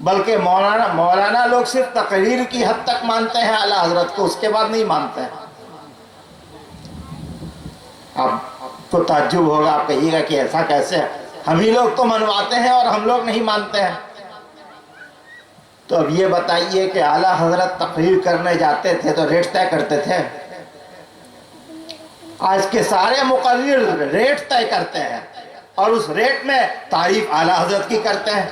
بلکہ مولانا لوگ صرف تقریر کی حد تک مانتے ہیں اعلیٰ حضرت کو، اس کے بعد نہیں مانتے ہیں۔ اب تو تعجب ہوگا، آپ کہیے گا کہ ایسا کیسے ہے؟ ہم ہی لوگ تو منواتے ہیں اور ہم لوگ نہیں مانتے ہیں۔ تو اب یہ بتائیے کہ اعلیٰ حضرت تقریر کرنے جاتے تھے تو ریٹ طے کرتے تھے؟ آج کے سارے مقرر ریٹ طے کرتے ہیں اور اس ریٹ میں تعریف اعلیٰ حضرت کی کرتے ہیں۔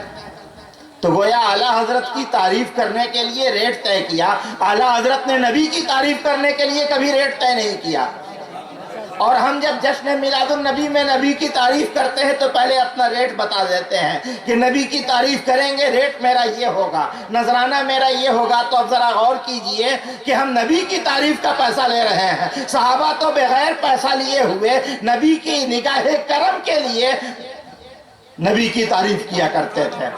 تو گویا اعلیٰ حضرت کی تعریف کرنے کے لیے ریٹ طے کیا، اعلیٰ حضرت نے نبی کی تعریف کرنے کے لیے کبھی ریٹ طے نہیں کیا۔ اور ہم جب جشن میلاد النبی میں نبی کی تعریف کرتے ہیں تو پہلے اپنا ریٹ بتا دیتے ہیں کہ نبی کی تعریف کریں گے ریٹ میرا یہ ہوگا، نذرانہ میرا یہ ہوگا۔ تو اب ذرا غور کیجئے کہ ہم نبی کی تعریف کا پیسہ لے رہے ہیں، صحابہ تو بغیر پیسہ لیے ہوئے نبی کی نگاہ کرم کے لیے نبی کی تعریف کیا کرتے تھے۔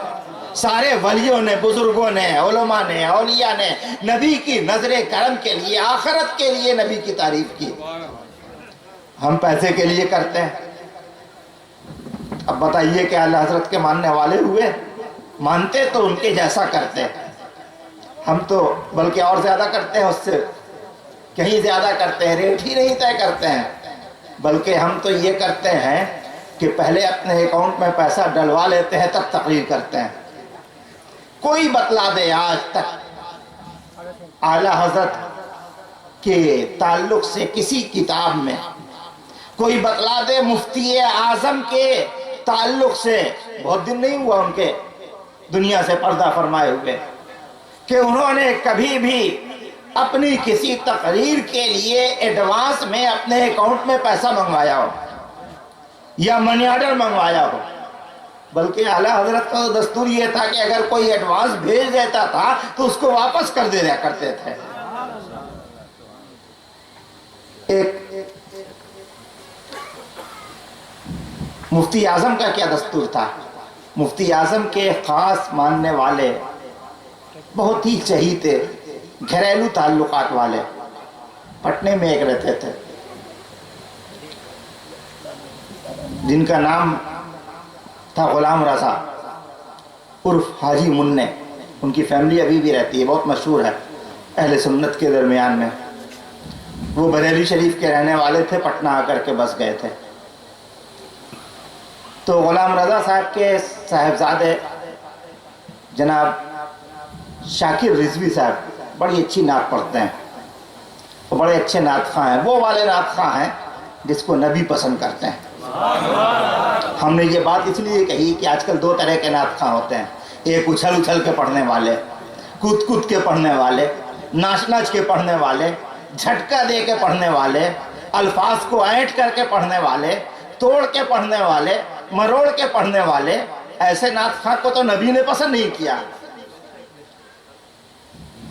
سارے ولیوں نے، بزرگوں نے، علماء نے، اولیاء نے نبی کی نظر کرم کے لیے، آخرت کے لیے نبی کی تعریف کی۔ ہم پیسے کے لیے کرتے ہیں۔ اب بتائیے کہ اعلیٰ حضرت کے ماننے والے ہوئے، مانتے تو ان کے جیسا کرتے، ہم تو بلکہ اور زیادہ کرتے ہیں، اس سے کہیں زیادہ کرتے ہیں، ریٹ ہی نہیں طے کرتے ہیں، بلکہ ہم تو یہ کرتے ہیں کہ پہلے اپنے اکاؤنٹ میں پیسہ ڈلوا لیتے ہیں تب تقریر کرتے ہیں۔ کوئی بتلا دے آج تک اعلیٰ حضرت کے تعلق سے کسی کتاب میں، کوئی بتلا دے مفتی اعظم کے تعلق سے، بہت دن نہیں ہوا ان کے دنیا سے پردہ فرمائے ہوئے، کہ انہوں نے کبھی بھی اپنی کسی تقریر کے لیے ایڈوانس میں اپنے اکاؤنٹ میں پیسہ منگوایا ہو یا منی آرڈر منگوایا ہو۔ بلکہ اعلیٰ حضرت کا دستور یہ تھا کہ اگر کوئی ایڈوانس بھیج دیتا تھا تو اس کو واپس کر دیا کرتے تھے۔ ایک مفتی اعظم کا کیا دستور تھا؟ مفتی اعظم کے خاص ماننے والے، بہت ہی چہیتے، گھریلو تعلقات والے، پٹنے میں ایک رہتے تھے جن کا نام تھا غلام رضا عرف حاجی منع۔ ان کی فیملی ابھی بھی رہتی ہے، بہت مشہور ہے اہل سنت کے درمیان میں۔ وہ بریلی شریف کے رہنے والے تھے، پٹنہ آ کر کے بس گئے تھے۔ تو غلام رضا صاحب کے صاحبزادے جناب شاکر رضوی صاحب بڑی اچھی نعت پڑھتے ہیں، وہ بڑے اچھے نعت خواں ہیں، وہ والے نعت خواں ہیں جس کو نبی پسند کرتے ہیں۔ ہم نے یہ بات اس لیے کہی کہ آج کل دو طرح کے نعت خواں ہوتے ہیں، ایک اچھل اچھل کے پڑھنے والے، کود کود کے پڑھنے والے، ناچ ناچ کے پڑھنے والے، جھٹکا دے کے پڑھنے والے، الفاظ کو اینٹ کر کے پڑھنے والے، توڑ کے پڑھنے والے، مروڑ کے پڑھنے والے۔ ایسے نعت خواں کو تو نبی نے پسند نہیں کیا۔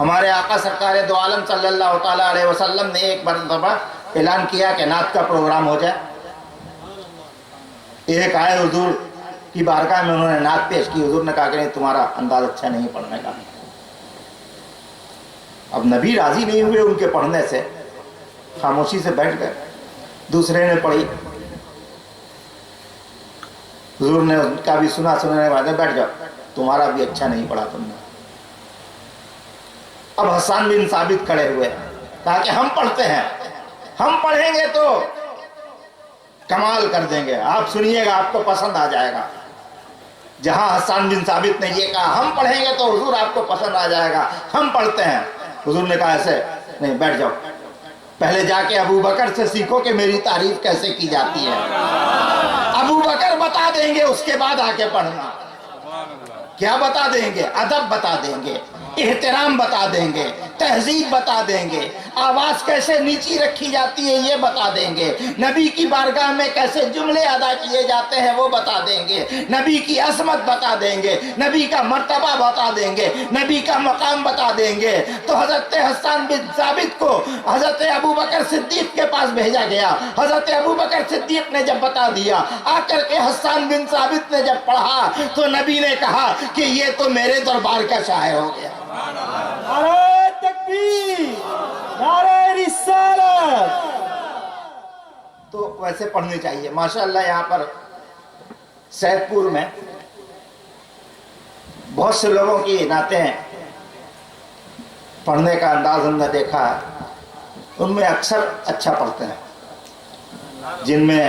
ہمارے آقا سرکار دو عالم صلی اللہ تعالیٰ علیہ وسلم نے ایک مرتبہ اعلان کیا کہ نعت کا پروگرام ہو جائے۔ ایک آئے حضور کی بارگاہ میں، انہوں نے نعت پیش کی، حضور نے کہا کہ نہیں تمہارا انداز اچھا نہیں پڑھنے کا۔ اب نبی راضی نہیں ہوئے ان کے پڑھنے سے، خاموشی سے بیٹھ گئے۔ دوسرے نے پڑھی، حضور نے ان کا بھی سنا، سننے کے بعد بیٹھ جاؤ، تمہارا بھی اچھا نہیں پڑھا تم نے۔ اب حسان بن ثابت کھڑے ہوئے، کہا کہ ہم پڑھتے ہیں، ہم پڑھیں گے تو کمال کر دیں گے، آپ سنیے گا، آپ کو پسند آ جائے گا۔ جہاں حسان بن ثابت نے یہ کہا ہم پڑھیں گے تو حضور آپ کو پسند آ جائے گا، ہم پڑھتے ہیں، حضور نے کہا ایسے نہیں، بیٹھ جاؤ، پہلے جا کے ابو بکر سے سیکھو کہ میری تعریف کیسے کی جاتی ہے۔ ابو بکر بتا دیں گے، اس کے بعد آ کے پڑھنا۔ کیا بتا دیں گے؟ ادب بتا دیں گے، احترام بتا دیں گے، تہذیب بتا دیں گے، آواز کیسے نیچی رکھی جاتی ہے یہ بتا دیں گے، نبی کی بارگاہ میں کیسے جملے ادا کیے جاتے ہیں وہ بتا دیں گے، نبی کی عظمت بتا دیں گے، نبی کا مرتبہ بتا دیں گے، نبی کا مقام بتا دیں گے۔ تو حضرت حسان بن ثابت کو حضرت ابوبکر صدیق کے پاس بھیجا گیا۔ حضرت ابوبکر صدیق نے جب بتا دیا، آ کر کے حسان بن ثابت نے جب پڑھا تو نبی نے کہا کہ یہ تو میرے دربار کا شاعر ہو گیا۔ نعرہ تکبیر، نعرہ رسالت۔ تو ویسے پڑھنی چاہیے۔ ماشاءاللہ یہاں پر سید پور میں بہت سے لوگوں کی نعتیں پڑھنے کا انداز ہم نے دیکھا ہے، ان میں اکثر اچھا پڑھتے ہیں، جن میں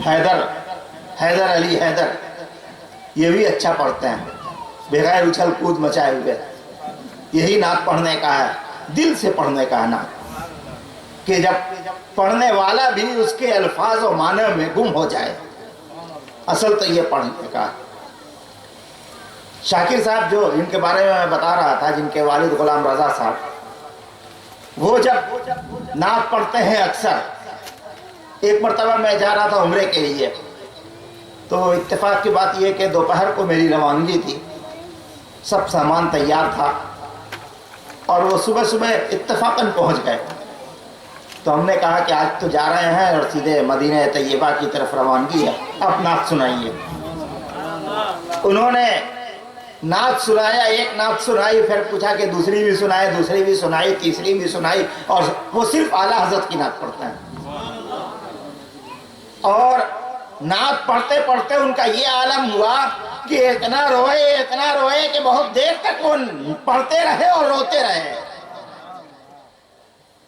حیدر علی حیدر یہ بھی اچھا پڑھتے ہیں، بغیر اچھل کود مچائے ہوئے۔ یہی نعت پڑھنے کا ہے، دل سے پڑھنے کا ہے نعت، کہ جب پڑھنے والا بھی اس کے الفاظ و معنی میں گم ہو جائے۔ اصل تو یہ پڑھنے کا ہے۔ شاکر صاحب جو جن کے بارے میں میں بتا رہا تھا، جن کے والد غلام رضا صاحب، وہ جب نعت پڑھتے ہیں اکثر، ایک مرتبہ میں جا رہا تھا عمرے کے لیے، تو اتفاق کی بات یہ کہ دوپہر کو میری روانگی تھی، سب سامان تیار تھا، اور وہ صبح صبح اتفاقاً پہنچ گئے۔ تو ہم نے کہا کہ آج تو جا رہے ہیں اور سیدھے مدینہ طیبہ کی طرف روانگی ہے، اب نعت سنائیے۔ انہوں نے نعت سنایا، ایک نعت سنائی، پھر پوچھا کہ دوسری بھی سنائے، دوسری بھی سنائی، تیسری بھی سنائی، اور وہ صرف اعلیٰ حضرت کی نعت پڑھتے ہیں۔ اور نعت پڑھتے پڑھتے ان کا یہ عالم ہوا کہ اتنا روئے کہ بہت دیر تک وہ پڑھتے رہے اور روتے رہے۔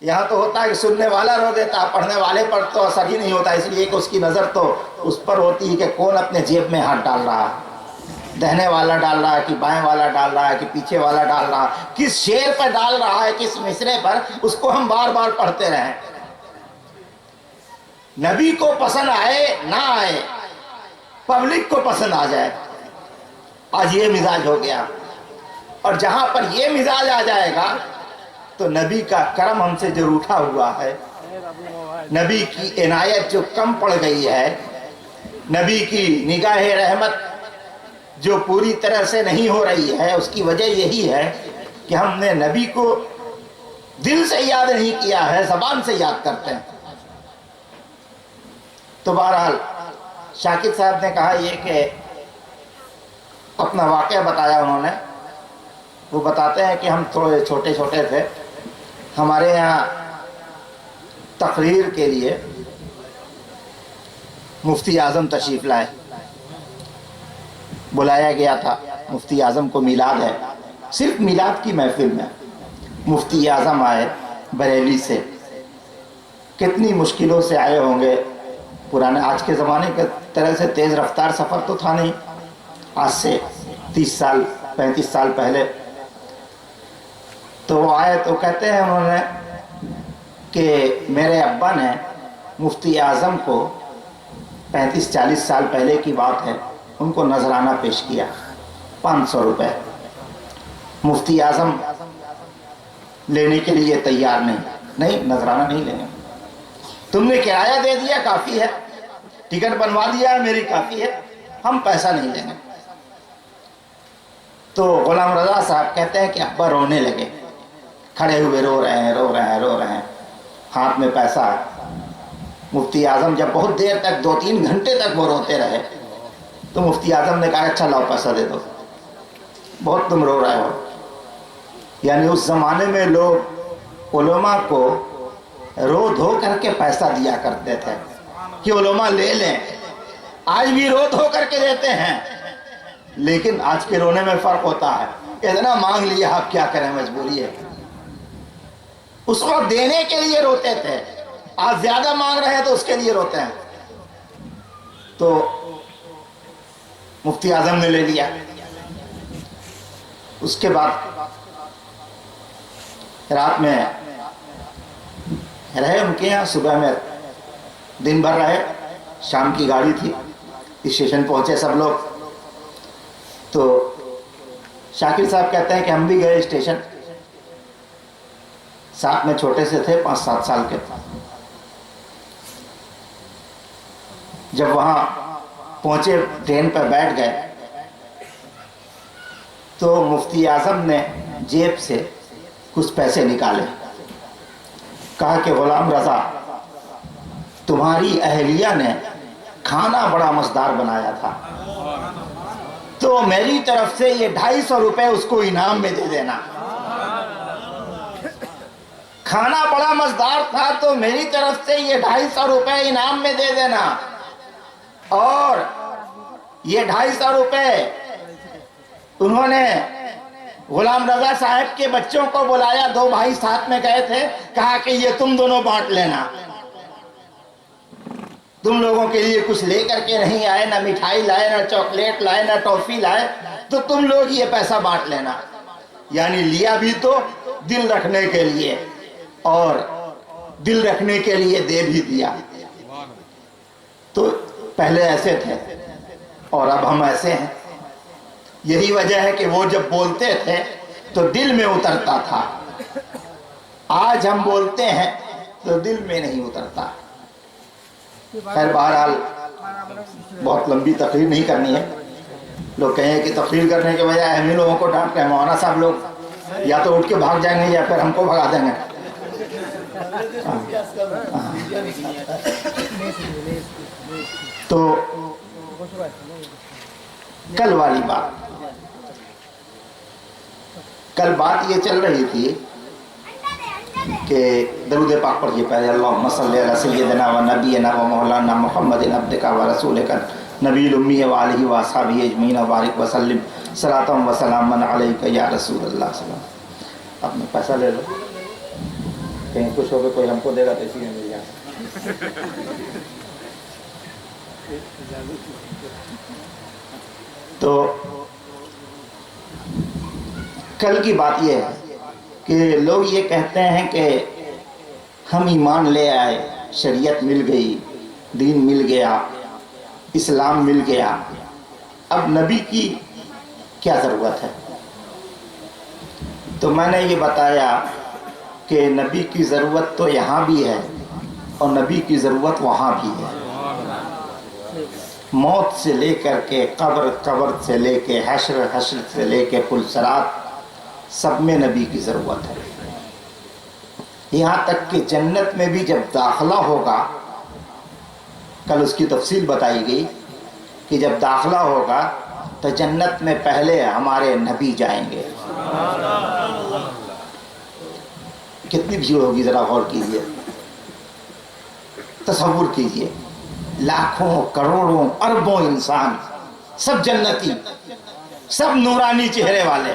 یہاں تو ہوتا ہے کہ سننے والا رو دیتا، پڑھنے والے پر تو اثر ہی نہیں ہوتا، اس لیے کہ اس کی نظر تو اس پر ہوتی ہے کہ کون اپنے جیب میں ہاتھ ڈال رہا ہے، دہنے والا ڈال رہا ہے کہ بائیں والا ڈال رہا ہے کہ پیچھے والا ڈال رہا ہے، کس شعر پر ڈال رہا ہے، کس مصرے پر، اس کو ہم بار بار پڑھتے رہیں۔ نبی کو پسند آئے نہ آئے، پبلک کو پسند آ جائے، آج یہ مزاج ہو گیا۔ اور جہاں پر یہ مزاج آ جائے گا تو نبی کا کرم ہم سے جو روٹھا ہوا ہے، نبی کی عنایت جو کم پڑ گئی ہے، نبی کی نگاہ رحمت جو پوری طرح سے نہیں ہو رہی ہے، اس کی وجہ یہی ہے کہ ہم نے نبی کو دل سے یاد نہیں کیا ہے، زبان سے یاد کرتے ہیں۔ تو بہرحال شاکر صاحب نے کہا یہ کہ اپنا واقعہ بتایا انہوں نے۔ وہ بتاتے ہیں کہ ہم تھوڑے چھوٹے چھوٹے تھے، ہمارے یہاں تقریر کے لیے مفتی اعظم تشریف لائے، بلایا گیا تھا، مفتی اعظم کو میلاد ہے، صرف میلاد کی محفل میں مفتی اعظم آئے بریلی سے، کتنی مشکلوں سے آئے ہوں گے، پرانے آج کے زمانے کے طرح سے تیز رفتار سفر تو تھا نہیں، آج سے 30 سال 35 سال پہلے۔ تو وہ آئے تو کہتے ہیں انہوں نے کہ میرے ابا نے مفتی اعظم کو 35-40 سال پہلے کی بات ہے، ان کو نذرانہ پیش کیا 500 روپے۔ مفتی اعظم لینے کے لیے تیار نہیں، نذرانہ نہیں لینا، تم نے کرایہ دے دیا کافی ہے، ٹکٹ بنوا دیا ہے میری کافی ہے، ہم پیسہ نہیں لیں گے۔ تو غلام رضا صاحب کہتے ہیں کہ ابا رونے لگے، کھڑے ہوئے رو رہے ہیں، ہاتھ میں پیسہ ہے۔ مفتی اعظم جب بہت دیر تک 2-3 گھنٹے تک وہ روتے رہے تو مفتی اعظم نے کہا اچھا لاؤ پیسہ دے دو، بہت تم رو رہے ہو۔ یعنی اس زمانے میں لوگ علماء کو رو دھو کر کے پیسہ دیا کرتے تھے کہ علماء لے لیں، آج بھی رو دھو کر کے دیتے ہیں، لیکن آج کے رونے میں فرق ہوتا ہے، اتنا مانگ لیا آپ کیا کریں، مجبوری ہے۔ اس وقت دینے کے لیے روتے تھے، آج زیادہ مانگ رہے ہیں تو اس کے لیے روتے ہیں۔ تو مفتی اعظم نے لے لیا، اس کے بعد رات میں رہے ان کے یہاں، صبح میں دن بھر رہے، شام کی گاڑی تھی، اسٹیشن پہنچے سب لوگ۔ تو شاکر صاحب کہتے ہیں کہ ہم بھی گئے اسٹیشن، ساتھ میں چھوٹے سے تھے 5-7 سال کے۔ جب وہاں پہنچے ٹرین پر بیٹھ گئے تو مفتی اعظم نے جیب سے کچھ پیسے نکالے، کہا کہ غلام رضا تمہاری اہلیہ نے کھانا بڑا مزیدار بنایا تھا، تو میری طرف سے یہ 250 روپے اس کو انعام میں دے دینا۔ کھانا بڑا مزیدار تھا تو میری طرف سے یہ 250 روپے انعام میں دے دینا، اور یہ 250 روپے انہوں نے غلام رضا صاحب کے بچوں کو بلایا، 2 بھائی ساتھ میں گئے تھے، کہا کہ یہ تم دونوں بانٹ لینا، تم لوگوں کے لیے کچھ لے کر کے نہیں آئے، نہ مٹھائی لائے، نہ چاکلیٹ لائے، نہ ٹافی لائے، تو تم لوگ یہ پیسہ بانٹ لینا۔ یعنی لیا بھی تو دل رکھنے کے لیے، اور دل رکھنے کے لیے دے بھی دیا۔ تو پہلے ایسے تھے اور اب ہم ایسے ہیں۔ یہی وجہ ہے کہ وہ جب بولتے تھے تو دل میں اترتا تھا، آج ہم بولتے ہیں تو دل میں نہیں اترتا۔ خیر بہرحال بہت لمبی تقریر نہیں کرنی ہے، لوگ کہیں کہ تقریر کرنے کے بجائے ہم ہی لوگوں کو ڈانٹ رہے ہیں، مولانا صاحب لوگ یا تو اٹھ کے بھاگ جائیں گے یا پھر ہم کو بھگا دیں گے۔ تو کل والی بات، کل بات یہ چل رہی تھی کہ درود پاک پڑھیے پہلے، اللہم صلی علی سیدنا و نبینا و مولانا محمد عبدک و رسولک نبی الامی و آلہ و اصحابہ اجمعین و بارک وسلم صلاۃ و سلاما علیک یا رسول اللہ صلی اللہ علیہ وسلم۔ اپنا پیسہ لے لو، کہیں خوش ہو کے کوئی ہم کو دے گا تو اسی میں مل جائے۔ تو کل کی بات یہ ہے کہ لوگ یہ کہتے ہیں کہ ہم ایمان لے آئے، شریعت مل گئی، دین مل گیا، اسلام مل گیا، اب نبی کی کیا ضرورت ہے؟ تو میں نے یہ بتایا کہ نبی کی ضرورت تو یہاں بھی ہے اور نبی کی ضرورت وہاں بھی ہے۔ موت سے لے کر کے قبر، قبر سے لے کے حشر، حشر سے لے کے پل صراط، سب میں نبی کی ضرورت ہے۔ یہاں تک کہ جنت میں بھی جب داخلہ ہوگا، کل اس کی تفصیل بتائی گئی کہ جب داخلہ ہوگا تو جنت میں پہلے ہمارے نبی جائیں گے۔ کتنی بھیڑ ہوگی ذرا غور کیجئے، تصور کیجئے، لاکھوں، کروڑوں، اربوں انسان، سب جنتی، سب نورانی چہرے والے،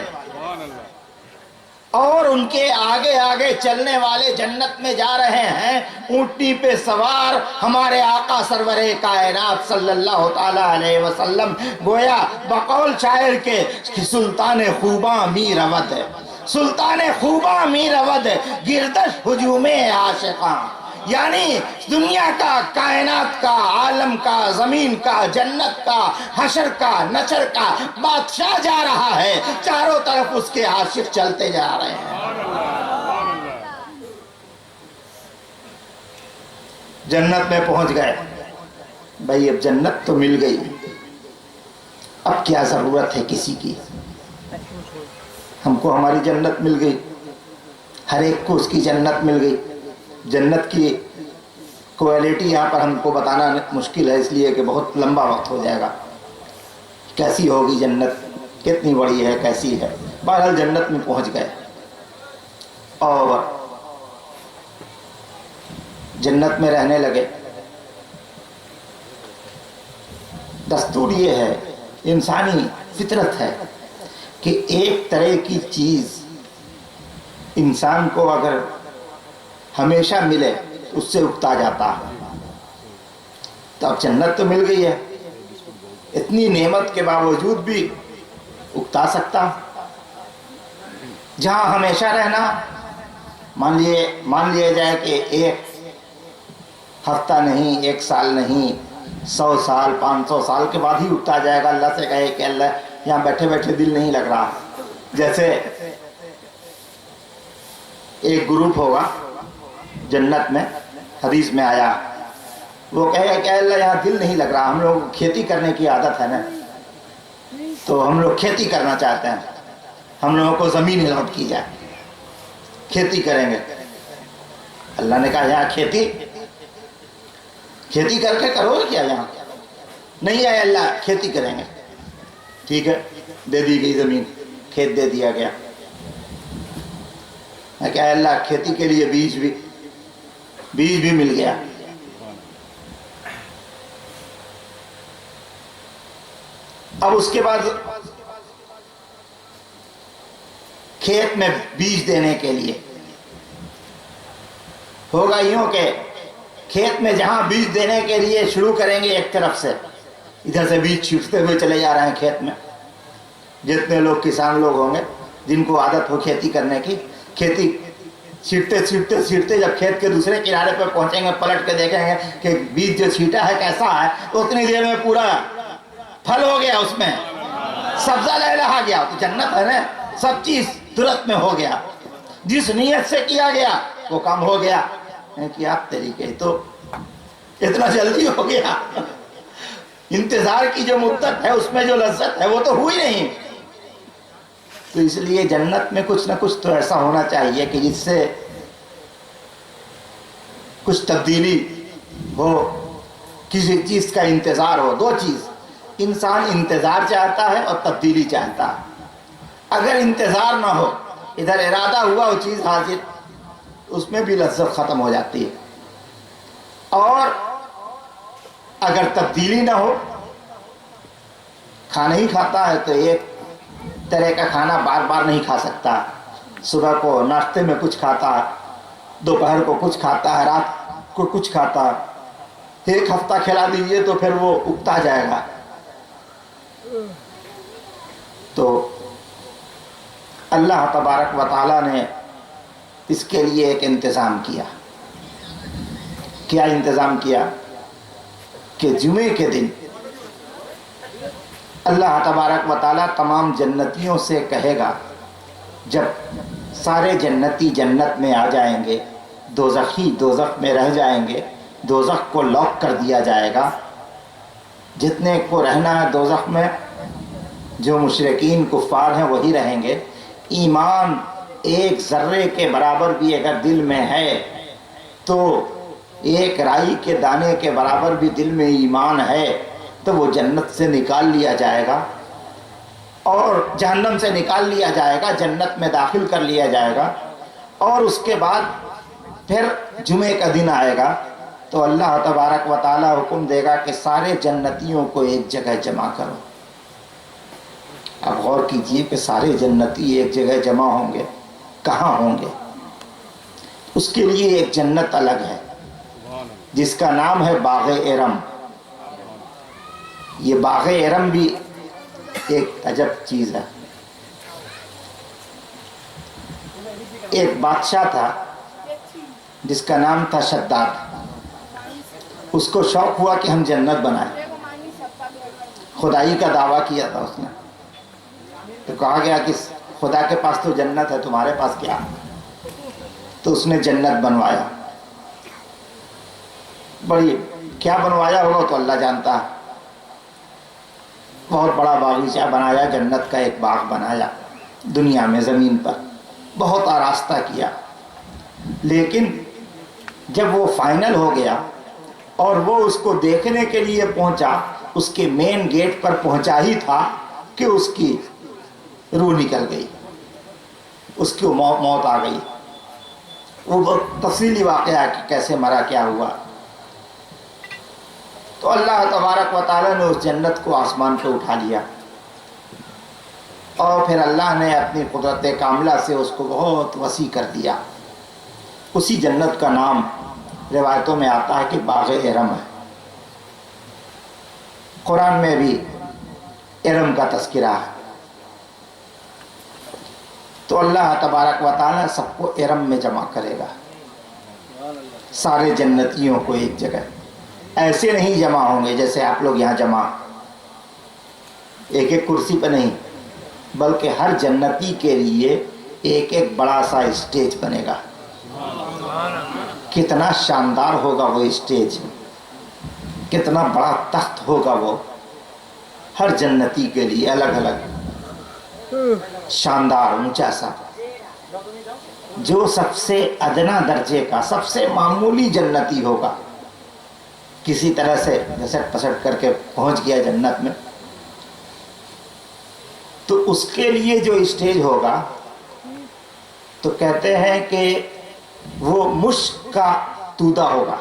اور ان کے آگے آگے چلنے والے جنت میں جا رہے ہیں اونٹنی پہ سوار ہمارے آقا سرور کائنات صلی اللہ تعالیٰ علیہ وسلم۔ گویا بقول شاعر کے کہ سلطان خوباں میر اودھ ہے، سلطان خوباں میر اودھ، گردش ہجوم عاشقاں، یعنی دنیا کا، کائنات کا، عالم کا، زمین کا، جنت کا، حشر کا، نچر کا بادشاہ جا رہا ہے، چاروں طرف اس کے عاشق چلتے جا رہے ہیں۔ جنت میں پہنچ گئے، بھائی اب جنت تو مل گئی، اب کیا ضرورت ہے کسی کی؟ ہم کو ہماری جنت مل گئی، ہر ایک کو اس کی جنت مل گئی۔ جنت کی کوالٹی یہاں پر ہم کو بتانا مشکل ہے، اس لیے کہ بہت لمبا وقت ہو جائے گا۔ کیسی ہوگی جنت، کتنی بڑی ہے، کیسی ہے؟ بہرحال جنت میں پہنچ گئے اور جنت میں رہنے لگے۔ دستور یہ ہے، انسانی فطرت ہے کہ ایک طرح کی چیز انسان کو اگر ہمیشہ ملے اس سے اکتا جاتا ہے۔ تو اب جنت تو مل گئی ہے، اتنی نعمت کے باوجود بھی اکتا سکتا؟ جہاں ہمیشہ رہنا، مان لیا جائے کہ ایک ہفتہ نہیں، ایک سال نہیں، 100 سال، 500 سال کے بعد ہی اٹھتا جائے گا، اللہ سے کہے کہ اللہ یہاں بیٹھے بیٹھے دل نہیں لگ رہا۔ جیسے ایک گروپ ہوگا جنت میں، حدیث میں آیا، وہ کہے گا کہ اللہ یہاں دل نہیں لگ رہا، ہم لوگ کھیتی کرنے کی عادت ہے نا، تو ہم لوگ کھیتی کرنا چاہتے ہیں، ہم لوگوں کو زمین الاٹ کی جائے، کھیتی کریں گے۔ اللہ نے کہا یہاں کھیتی کر کے کرو گے کیا؟ یہاں نہیں ہے اللہ، کھیتی کریں گے۔ ٹھیک ہے، دے دی گئی زمین، کھیت دے دیا گیا۔ کہ اللہ کھیتی کے لیے بیج بھی مل گیا۔ اب اس کے بعد کھیت میں بیج دینے کے لیے ہوگا یوں کہ کھیت میں جہاں بیج دینے کے لیے شروع کریں گے ایک طرف سے ادھر سے بیج چھیٹتے ہوئے چلے جا رہے ہیں کھیت میں. جتنے لوگ کسان لوگ ہوں گے جن کو عادت ہو کھیتی کرنے کی, کھیتی چھیٹتے جب کھیت کے دوسرے کنارے پہ پہنچیں گے پلٹ کے دیکھیں گے کہ بیج جو چھیٹا ہے کیسا ہے, تو اتنی دیر میں پورا پھل ہو گیا, اس میں سبزہ لہلہا گیا. تو جنت ہے نا, سب چیز ترت میں ہو گیا. جس نیت سے کیا گیا وہ کام ہو گیا. کیا طریقے تو اتنا جلدی ہو گیا. انتظار کی جو مدت ہے اس میں جو لذت ہے وہ تو ہوئی نہیں. تو اس لیے جنت میں کچھ نہ کچھ تو ایسا ہونا چاہیے کہ جس سے کچھ تبدیلی ہو, کسی چیز کا انتظار ہو. دو چیز, انسان انتظار چاہتا ہے اور تبدیلی چاہتا ہے. اگر انتظار نہ ہو, ادھر ارادہ ہوا وہ چیز حاصل, اس میں بھی لذت ختم ہو جاتی ہے. اور اگر تبدیلی نہ ہو, کھانا ہی کھاتا ہے تو ایک طرح کا کھانا بار بار نہیں کھا سکتا. صبح کو ناشتے میں کچھ کھاتا ہے, دوپہر کو کچھ کھاتا ہے, رات کو کچھ کھاتا ہے. ایک ہفتہ کھلا دیجیے تو پھر وہ اگتا جائے گا. تو اللہ تبارک و تعالیٰ نے اس کے لیے ایک انتظام کیا. کیا انتظام کیا کہ جمعے کے دن اللہ تبارک و تعالیٰ تمام جنتیوں سے کہے گا, جب سارے جنتی جنت میں آ جائیں گے, دوزخی دوزخ میں رہ جائیں گے, دوزخ کو لاک کر دیا جائے گا. جتنے کو رہنا ہے دوزخ میں, جو مشرکین کفار ہیں وہی رہیں گے. ایمان ایک ذرے کے برابر بھی اگر دل میں ہے تو, ایک رائی کے دانے کے برابر بھی دل میں ایمان ہے تو وہ جنت سے نکال لیا جائے گا اور جہنم سے نکال لیا جائے گا, جنت میں داخل کر لیا جائے گا. اور اس کے بعد پھر جمعے کا دن آئے گا تو اللہ تبارک و تعالیٰ حکم دے گا کہ سارے جنتیوں کو ایک جگہ جمع کرو. اب غور کیجئے کہ سارے جنتی ایک جگہ جمع ہوں گے, کہاں ہوں گے؟ اس کے لیے ایک جنت الگ ہے جس کا نام ہے باغ ارم. یہ باغ ارم بھی ایک عجب چیز ہے. ایک بادشاہ تھا جس کا نام تھا شداد. اس کو شوق ہوا کہ ہم جنت بنائیں. خدائی کا دعویٰ کیا تھا اس نے. تو کہا گیا کہ خدا کے پاس تو جنت ہے, تمہارے پاس کیا؟ تو اس نے جنت بنوایا. بڑی کیا بنوایا ہوگا تو اللہ جانتا ہے. بہت بڑا باغیچہ بنایا, جنت کا ایک باغ بنایا دنیا میں, زمین پر بہت آراستہ کیا. لیکن جب وہ فائنل ہو گیا اور وہ اس کو دیکھنے کے لیے پہنچا, اس کے مین گیٹ پر پہنچا ہی تھا کہ اس کی روح نکل گئی, اس کی موت آ گئی. وہ تفصیلی واقعہ کہ کیسے مرا, کیا ہوا. تو اللہ تبارک و تعالیٰ نے اس جنت کو آسمان پہ اٹھا لیا اور پھر اللہ نے اپنی قدرت کاملہ سے اس کو بہت وسیع کر دیا. اسی جنت کا نام روایتوں میں آتا ہے کہ باغ ارم ہے. قرآن میں بھی ارم کا تذکرہ ہے. تو اللہ تبارک و تعالیٰ سب کو ارم میں جمع کرے گا, سارے جنتیوں کو ایک جگہ. ایسے نہیں جمع ہوں گے جیسے آپ لوگ یہاں جمع ایک ایک کرسی پہ نہیں, بلکہ ہر جنتی کے لیے ایک ایک بڑا سا اسٹیج بنے گا. کتنا شاندار ہوگا وہ اسٹیج, کتنا بڑا تخت ہوگا وہ, ہر جنتی کے لیے الگ الگ شاندار اونچا سا. جو سب سے ادنا درجے کا, سب سے معمولی جنتی ہوگا, کسی طرح سے گھسٹ پسٹ کر کے پہنچ گیا جنت میں, تو اس کے لیے جو اسٹیج ہوگا تو کہتے ہیں کہ وہ مشک کا تودا ہوگا,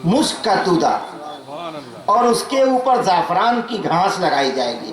مشک کا تودا, اور اس کے اوپر زعفران کی گھاس لگائی جائے گی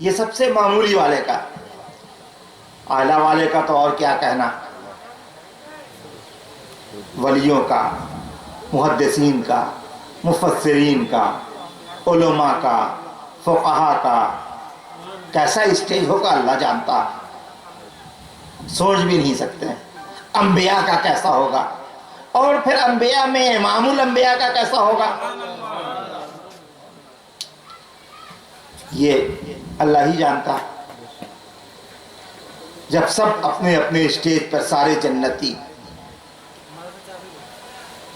یہ سب سے معمولی والے کا. اعلیٰ والے کا تو اور کیا کہنا. ولیوں کا, محدثین کا, مفسرین کا, علماء کا, فقہا کا کیسا اسٹیج ہوگا اللہ جانتا, سوچ بھی نہیں سکتے. انبیاء کا کیسا ہوگا, اور پھر انبیاء میں امام الانبیاء کا کیسا ہوگا, یہ اللہ ہی جانتا. جب سب اپنے اپنے اسٹیج پر سارے جنتی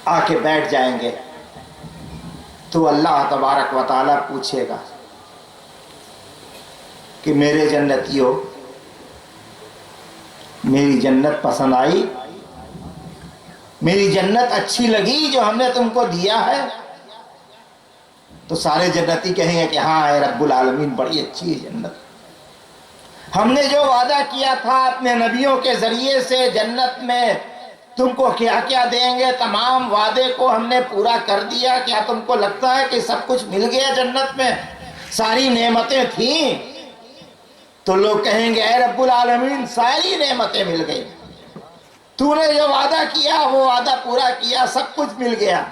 آ کے بیٹھ جائیں گے تو اللہ تبارک و تعالیٰ پوچھے گا کہ میرے جنتیوں, میری جنت پسند آئی, میری جنت اچھی لگی جو ہم نے تم کو دیا ہے؟ تو سارے جنتی کہیں گے کہ ہاں اے رب العالمین بڑی اچھی ہے جنت. ہم نے جو وعدہ کیا تھا اپنے نبیوں کے ذریعے سے جنت میں تم کو کیا کیا دیں گے, تمام وعدے کو ہم نے پورا کر دیا. کیا تم کو لگتا ہے کہ سب کچھ مل گیا جنت میں, ساری نعمتیں تھیں؟ تو لوگ کہیں گے اے رب العالمین ساری نعمتیں مل گئی, تو نے جو وعدہ کیا وہ وعدہ پورا کیا, سب کچھ مل گیا.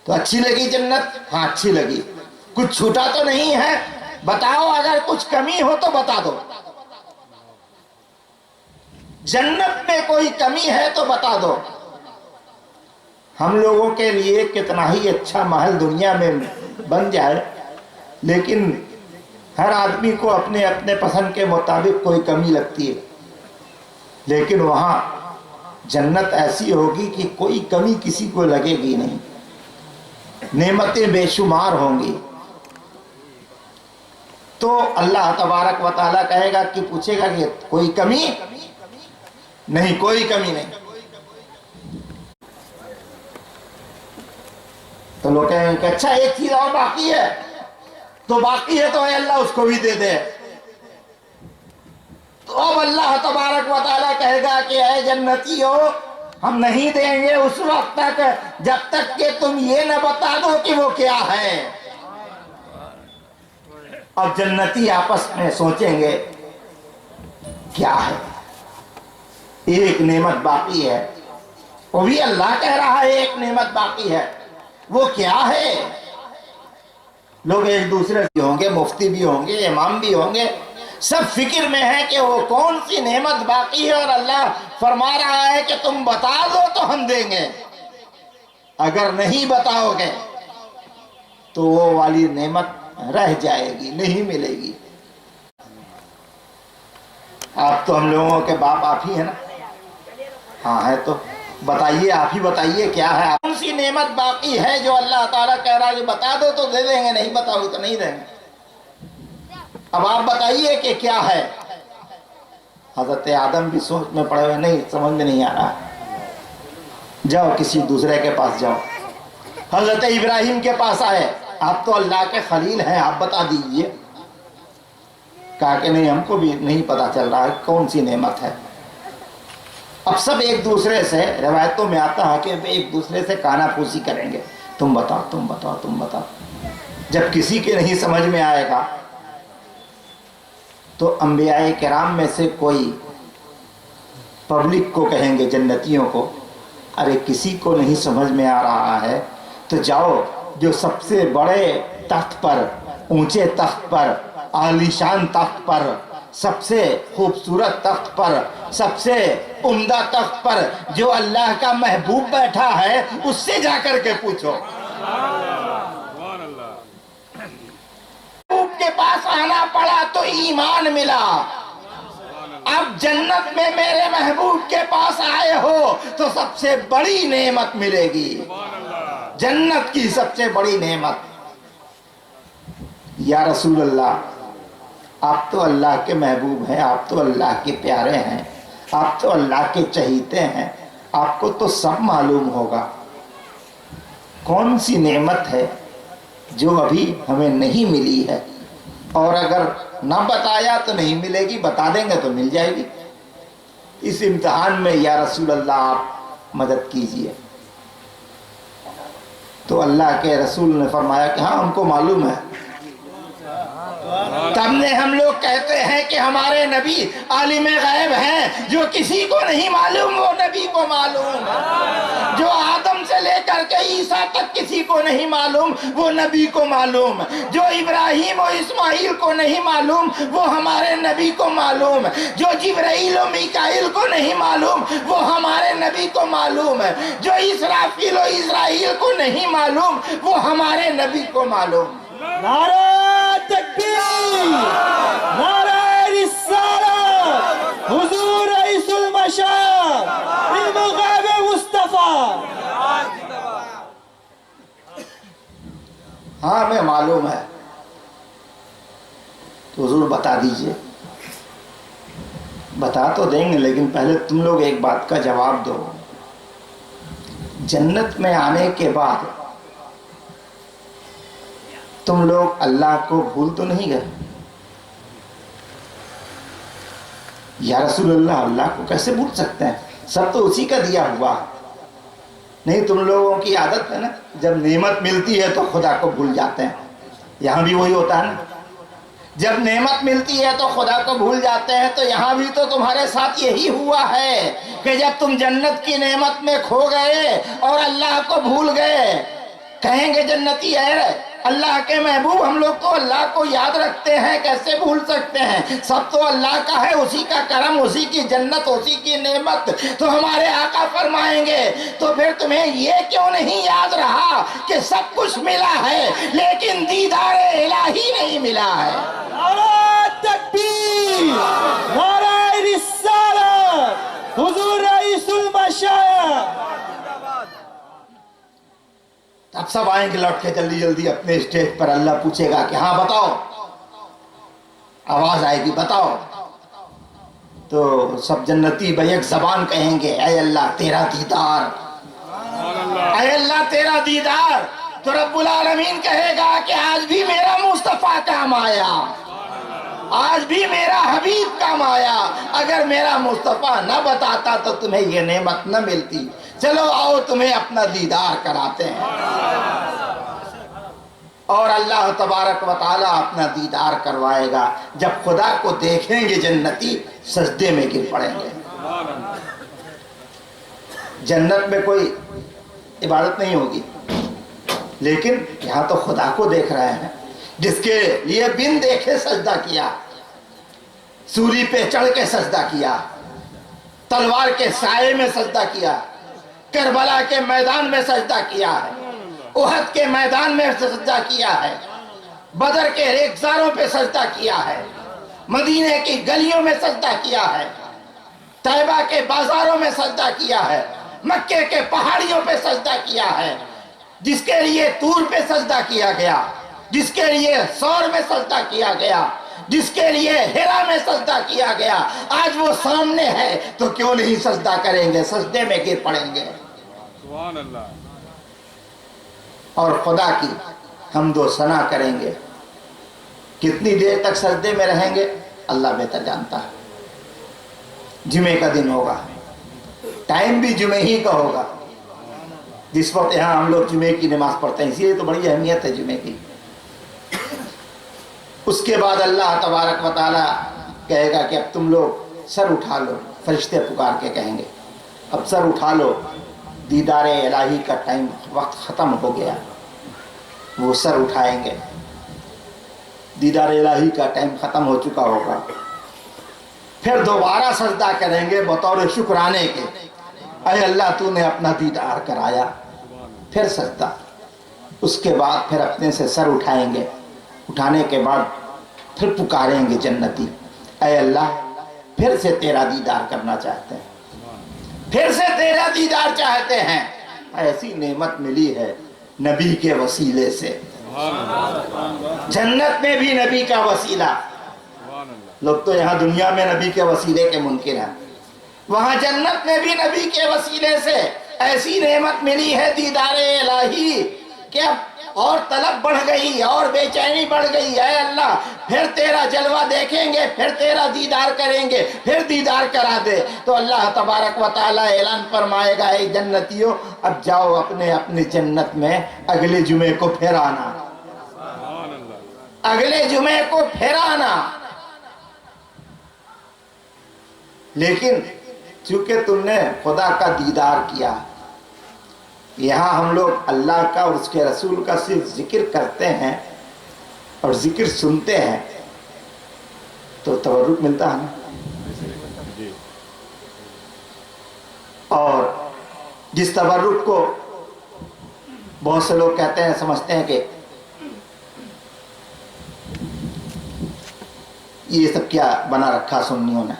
تو اچھی لگی جنت؟ ہاں اچھی لگی. کچھ چھوٹا تو نہیں ہے؟ بتاؤ, اگر کچھ کمی ہو تو بتا دو. جنت میں کوئی کمی ہے تو بتا دو. ہم لوگوں کے لیے کتنا ہی اچھا محل دنیا میں بن جائے, لیکن ہر آدمی کو اپنے اپنے پسند کے مطابق کوئی کمی لگتی ہے. لیکن وہاں جنت ایسی ہوگی کہ کوئی کمی کسی کو لگے گی نہیں, نعمتیں بے شمار ہوں گی. تو اللہ تبارک و تعالیٰ کہے گا کہ پوچھے گا کہ کوئی کمی نہیں, کوئی کمی نہیں. تو لوگ کہیں گے کہ اچھا ایک چیز اور باقی ہے. تو باقی ہے تو اے اللہ اس کو بھی دے دے. تو اب اللہ تبارک و تعالیٰ کہے گا کہ اے جنتیو, ہم نہیں دیں گے اس وقت تک جب تک کہ تم یہ نہ بتا دو کہ وہ کیا ہے. اب جنتی آپس میں سوچیں گے کیا ہے, ایک نعمت باقی ہے. وہ بھی اللہ کہہ رہا ہے ایک نعمت باقی ہے, وہ کیا ہے؟ لوگ ایک دوسرے بھی ہوں گے, مفتی بھی ہوں گے, امام بھی ہوں گے, سب فکر میں ہے کہ وہ کون سی نعمت باقی ہے. اور اللہ فرما رہا ہے کہ تم بتا دو تو ہم دیں گے, اگر نہیں بتاؤ گے تو وہ والی نعمت رہ جائے گی, نہیں ملے گی. آپ تو ہم لوگوں کے باپ آپ ہی ہیں نا؟ ہاں ہے. تو بتائیے, آپ ہی بتائیے کیا ہے, کون سی نعمت باقی ہے جو اللہ تعالیٰ کہہ رہا ہے کہ بتا دو تو دے دیں گے, نہیں بتاؤ تو نہیں دیں گے. اب آپ بتائیے کہ کیا ہے. حضرت آدم بھی سوچ میں پڑے ہوئے, نہیں سمجھ میں نہیں آ رہا, جاؤ کسی دوسرے کے پاس جاؤ. حضرت ابراہیم کے پاس آئے, آپ تو اللہ کے خلیل ہیں, آپ بتا دیجئے. کہا کہ نہیں, ہم کو بھی نہیں پتا چل رہا ہے کون سی نعمت ہے. اب سب ایک دوسرے سے, روایتوں میں آتا ہے کہ ایک دوسرے سے کانا پوسی کریں گے, تم بتاؤ تم بتاؤ تم بتاؤ. جب کسی کے نہیں سمجھ میں آئے گا تو انبیاء کرام میں سے کوئی پبلک کو کہیں گے, جنتیوں کو, ارے کسی کو نہیں سمجھ میں آ رہا ہے تو جاؤ جو سب سے بڑے تخت پر, اونچے تخت پر, عالیشان تخت پر, سب سے خوبصورت تخت پر, سب سے عمدہ تخت پر جو اللہ کا محبوب بیٹھا ہے اس سے جا کر کے پوچھو. محبوب کے پاس آنا پڑا تو ایمان ملا. اب جنت میں میرے محبوب کے پاس آئے ہو تو سب سے بڑی نعمت ملے گی, جنت کی سب سے بڑی نعمت. یا رسول اللہ, آپ تو اللہ کے محبوب ہیں, آپ تو اللہ کے پیارے ہیں, آپ تو اللہ کے چہیتے ہیں, آپ کو تو سب معلوم ہوگا کون سی نعمت ہے جو ابھی ہمیں نہیں ملی ہے, اور اگر نہ بتایا تو نہیں ملے گی, بتا دیں گے تو مل جائے گی. اس امتحان میں یا رسول اللہ آپ مدد کیجئے. تو اللہ کے رسول نے فرمایا کہ ہاں ہم کو معلوم ہے. تب نے ہم لوگ کہتے ہیں کہ ہمارے نبی عالم غیب ہیں، جو کسی کو نہیں معلوم وہ نبی کو معلوم، جو آدم سے لے کر کے عیسیٰ تک کسی کو نہیں معلوم وہ نبی کو معلوم، جو ابراہیم و اسماعیل کو نہیں معلوم وہ ہمارے نبی کو معلوم، جو جبرائیل و میکائیل کو نہیں معلوم وہ ہمارے نبی کو معلوم، جو اسرافیل و اسرائیل کو نہیں معلوم وہ ہمارے نبی کو معلوم. نعرہ تکبیر، نعرہ رسالت، حضور رئیس المشاہد، علم غیب مصطفیٰ. ہاں ہمیں معلوم ہے. تو حضور بتا دیجئے. بتا تو دیں گے لیکن پہلے تم لوگ ایک بات کا جواب دو. جنت میں آنے کے بعد تم لوگ اللہ کو بھول تو نہیں گئے؟ یا رسول اللہ، اللہ کو کیسے بھول سکتے ہیں؟ سب تو اسی کا دیا ہوا. نہیں تم لوگوں کی عادت ہے نا، جب نعمت ملتی ہے تو خدا کو بھول جاتے ہیں. یہاں بھی وہی ہوتا ہے نا، جب نعمت ملتی ہے تو خدا کو بھول جاتے ہیں. تو یہاں بھی تو تمہارے ساتھ یہی ہوا ہے کہ جب تم جنت کی نعمت میں کھو گئے اور اللہ کو بھول گئے. کہیں گے جنتی ہے اللہ کے محبوب، ہم لوگ تو اللہ کو یاد رکھتے ہیں، کیسے بھول سکتے ہیں؟ سب تو اللہ کا ہے، اسی کا کرم، اسی کی جنت، اسی کی نعمت. تو ہمارے آقا فرمائیں گے تو پھر تمہیں یہ کیوں نہیں یاد رہا کہ سب کچھ ملا ہے لیکن دیدار الہی نہیں ملا ہے؟ نعرہ تکبیر، نعرہ رسالت، حضور رئیس المشاہد. اب سب آئیں گے لوٹ کے جلدی جلدی اپنے اسٹیج پر. اللہ پوچھے گا کہ ہاں بتاؤ. آواز آئے گی بتاؤ. تو سب جنتی بیک زبان کہیں گے اے اللہ تیرا دیدار، اے اللہ تیرا دیدار. تو رب العالمین کہے گا کہ آج بھی میرا مصطفیٰ کام آیا، آج بھی میرا حبیب کام آیا. اگر میرا مصطفیٰ نہ بتاتا تو تمہیں یہ نعمت نہ ملتی. چلو آؤ تمہیں اپنا دیدار کراتے ہیں. اور اللہ تبارک و تعالیٰ اپنا دیدار کروائے گا. جب خدا کو دیکھیں گے جنتی سجدے میں گر پڑیں گے. جنت میں کوئی عبادت نہیں ہوگی، لیکن یہاں تو خدا کو دیکھ رہے ہیں جس کے لیے بن دیکھے سجدہ کیا، سولی پہ چڑھ کے سجدہ کیا، تلوار کے سائے میں سجدہ کیا، کربلا کے میدان میں سجدہ کیا ہے، احد کے میدان میں سجدہ کیا ہے، بدر کے ریگزاروں پہ سجدہ کیا ہے، مدینے کی گلیوں میں سجدہ کیا ہے، طیبہ کے بازاروں میں سجدہ کیا ہے، مکے کے پہاڑیوں پہ سجدہ کیا ہے. جس کے لیے طور پہ سجدہ کیا گیا، جس کے لیے سور میں سجدہ کیا گیا، جس کے لیے ہیرا میں سجدہ کیا گیا، آج وہ سامنے ہے تو کیوں نہیں سجدہ کریں گے؟ سجدے میں گر پڑیں گے. سبحان اللہ. اور خدا کی حمد و ثنا کریں گے. کتنی دیر تک سجدے میں رہیں گے اللہ بہتر جانتا ہے. جمعے کا دن ہوگا، ٹائم بھی جمعے ہی کا ہوگا جس وقت یہاں ہم لوگ جمعے کی نماز پڑھتے ہیں، اسی لیے تو بڑی اہمیت ہے جمعے کی. اس کے بعد اللہ تبارک و تعالیٰ کہے گا کہ اب تم لوگ سر اٹھا لو. فرشتے پکار کے کہیں گے اب سر اٹھا لو، دیدار الہی کا ٹائم وقت ختم ہو گیا. وہ سر اٹھائیں گے، دیدار الہی کا ٹائم ختم ہو چکا ہوگا. پھر دوبارہ سجدہ کریں گے بطور شکرانے کے، اے اللہ تو نے اپنا دیدار کرایا. پھر سجدہ. اس کے بعد پھر اپنے سے سر اٹھائیں گے. اٹھانے کے بعد پھر پکاریں گے جنتی، اے اللہ پھر سے تیرا دیدار کرنا چاہتے ہیں، پھر سے تیرا دیدار چاہتے ہیں. ایسی نعمت ملی ہے نبی کے وسیلے سے. جنت میں بھی نبی کا وسیلہ. لوگ تو یہاں دنیا میں نبی کے وسیلے کے منکر ہیں، وہاں جنت میں بھی نبی کے وسیلے سے ایسی نعمت ملی ہے دیدار الہی کہ اب اور طلب بڑھ گئی اور بے چینی بڑھ گئی ہے اللہ پھر تیرا جلوہ دیکھیں گے، پھر تیرا دیدار کریں گے، پھر دیدار کرا دے۔ تو اللہ تبارک و تعالیٰ اعلان فرمائے گا، اے جنتیوں اب جاؤ اپنے اپنے جنت میں، اگلے جمعے کو پھر آنا، اگلے جمعے کو پھر آنا۔ لیکن چونکہ تم نے خدا کا دیدار کیا، یہاں ہم لوگ اللہ کا اور اس کے رسول کا صرف ذکر کرتے ہیں اور ذکر سنتے ہیں تو تبرک ملتا ہے نا۔ اور جس تبرک کو بہت سے لوگ کہتے ہیں، سمجھتے ہیں کہ یہ سب کیا بنا رکھا سنیوں نے،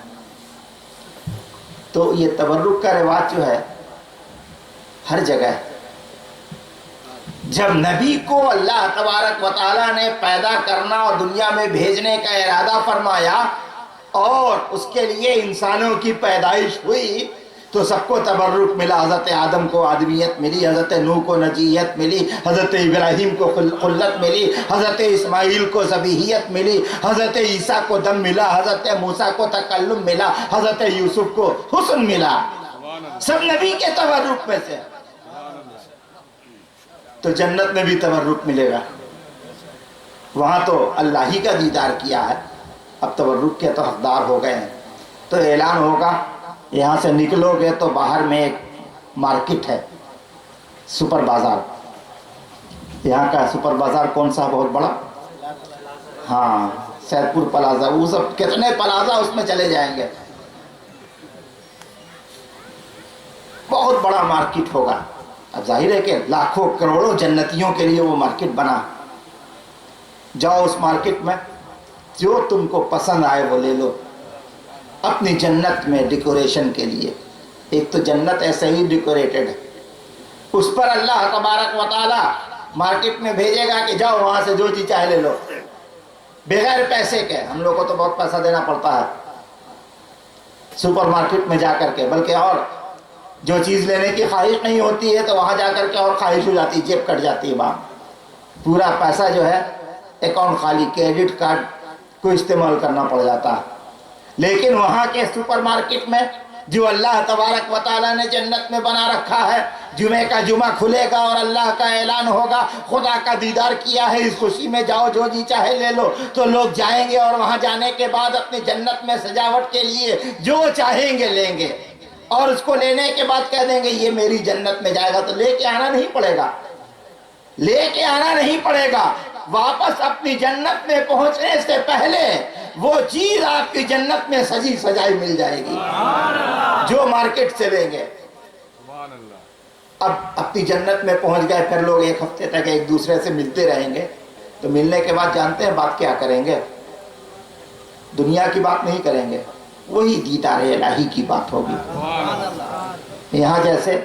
تو یہ تبرک کا رواج جو ہے ہر جگہ ہے۔ جب نبی کو اللہ تبارک و تعالیٰ نے پیدا کرنا اور دنیا میں بھیجنے کا ارادہ فرمایا اور اس کے لیے انسانوں کی پیدائش ہوئی تو سب کو تبرک ملا۔ حضرت آدم کو آدمیت ملی، حضرت نوح کو نجیت ملی، حضرت ابراہیم کو خلت ملی، حضرت اسماعیل کو ذبیحیت ملی، حضرت عیسیٰ کو دم ملا، حضرت موسیٰ کو تکلم ملا، حضرت یوسف کو حسن ملا، سب نبی کے تبرک میں سے۔ تو جنت میں بھی تبرک ملے گا، وہاں تو اللہ ہی کا دیدار کیا ہے، اب تبرک کے تو حقدار ہو گئے ہیں۔ تو اعلان ہوگا، یہاں سے نکلو گے تو باہر میں ایک مارکیٹ ہے، سپر بازار۔ یہاں کا سپر بازار کون سا بہت بڑا؟ ہاں، سید پور پلازا، وہ سب کتنے پلازا اس میں چلے جائیں گے، بہت بڑا مارکیٹ ہوگا۔ اب ظاہر ہے کہ لاکھوں کروڑوں جنتیوں کے لیے وہ مارکیٹ بنا۔ جاؤ اس مارکیٹ میں، جو تم کو پسند آئے وہ لے لو اپنی جنت میں ڈیکوریشن کے لیے۔ ایک تو جنت ایسے ہی ڈیکوریٹڈ ہے، اس پر اللہ تبارک و تعالی مارکیٹ میں بھیجے گا کہ جاؤ وہاں سے جو چیز چاہے لے لو، بغیر پیسے کے۔ ہم لوگ کو تو بہت پیسہ دینا پڑتا ہے سپر مارکیٹ میں جا کر کے، بلکہ اور جو چیز لینے کی خواہش نہیں ہوتی ہے تو وہاں جا کر کے اور خواہش ہو جاتی ہے، جیب کٹ جاتی ہے، وہاں پورا پیسہ جو ہے اکاؤنٹ خالی، کریڈٹ کارڈ کو استعمال کرنا پڑ جاتا ہے۔ لیکن وہاں کے سپر مارکیٹ میں جو اللہ تبارک و تعالیٰ نے جنت میں بنا رکھا ہے، جمعے کا جمعہ کھلے گا اور اللہ کا اعلان ہوگا، خدا کا دیدار کیا ہے، اس خوشی میں جاؤ، جو جی چاہے لے لو۔ تو لوگ جائیں گے اور وہاں جانے کے بعد اپنی جنت میں سجاوٹ کے لیے جو چاہیں گے لیں گے، اور اس کو لینے کے بعد کہہ دیں گے یہ میری جنت میں جائے گا۔ تو لے کے آنا نہیں پڑے گا، لے کے آنا نہیں پڑے گا، واپس اپنی جنت میں پہنچنے سے پہلے وہ چیز آپ کی جنت میں سجی سجائی مل جائے گی جو مارکیٹ سے لیں گے۔ اب اپنی جنت میں پہنچ گئے، پھر لوگ ایک ہفتے تک ایک دوسرے سے ملتے رہیں گے، تو ملنے کے بعد جانتے ہیں بات کیا کریں گے؟ دنیا کی بات نہیں کریں گے، وہی دیدار الہی کی بات ہوگی۔ یہاں جیسے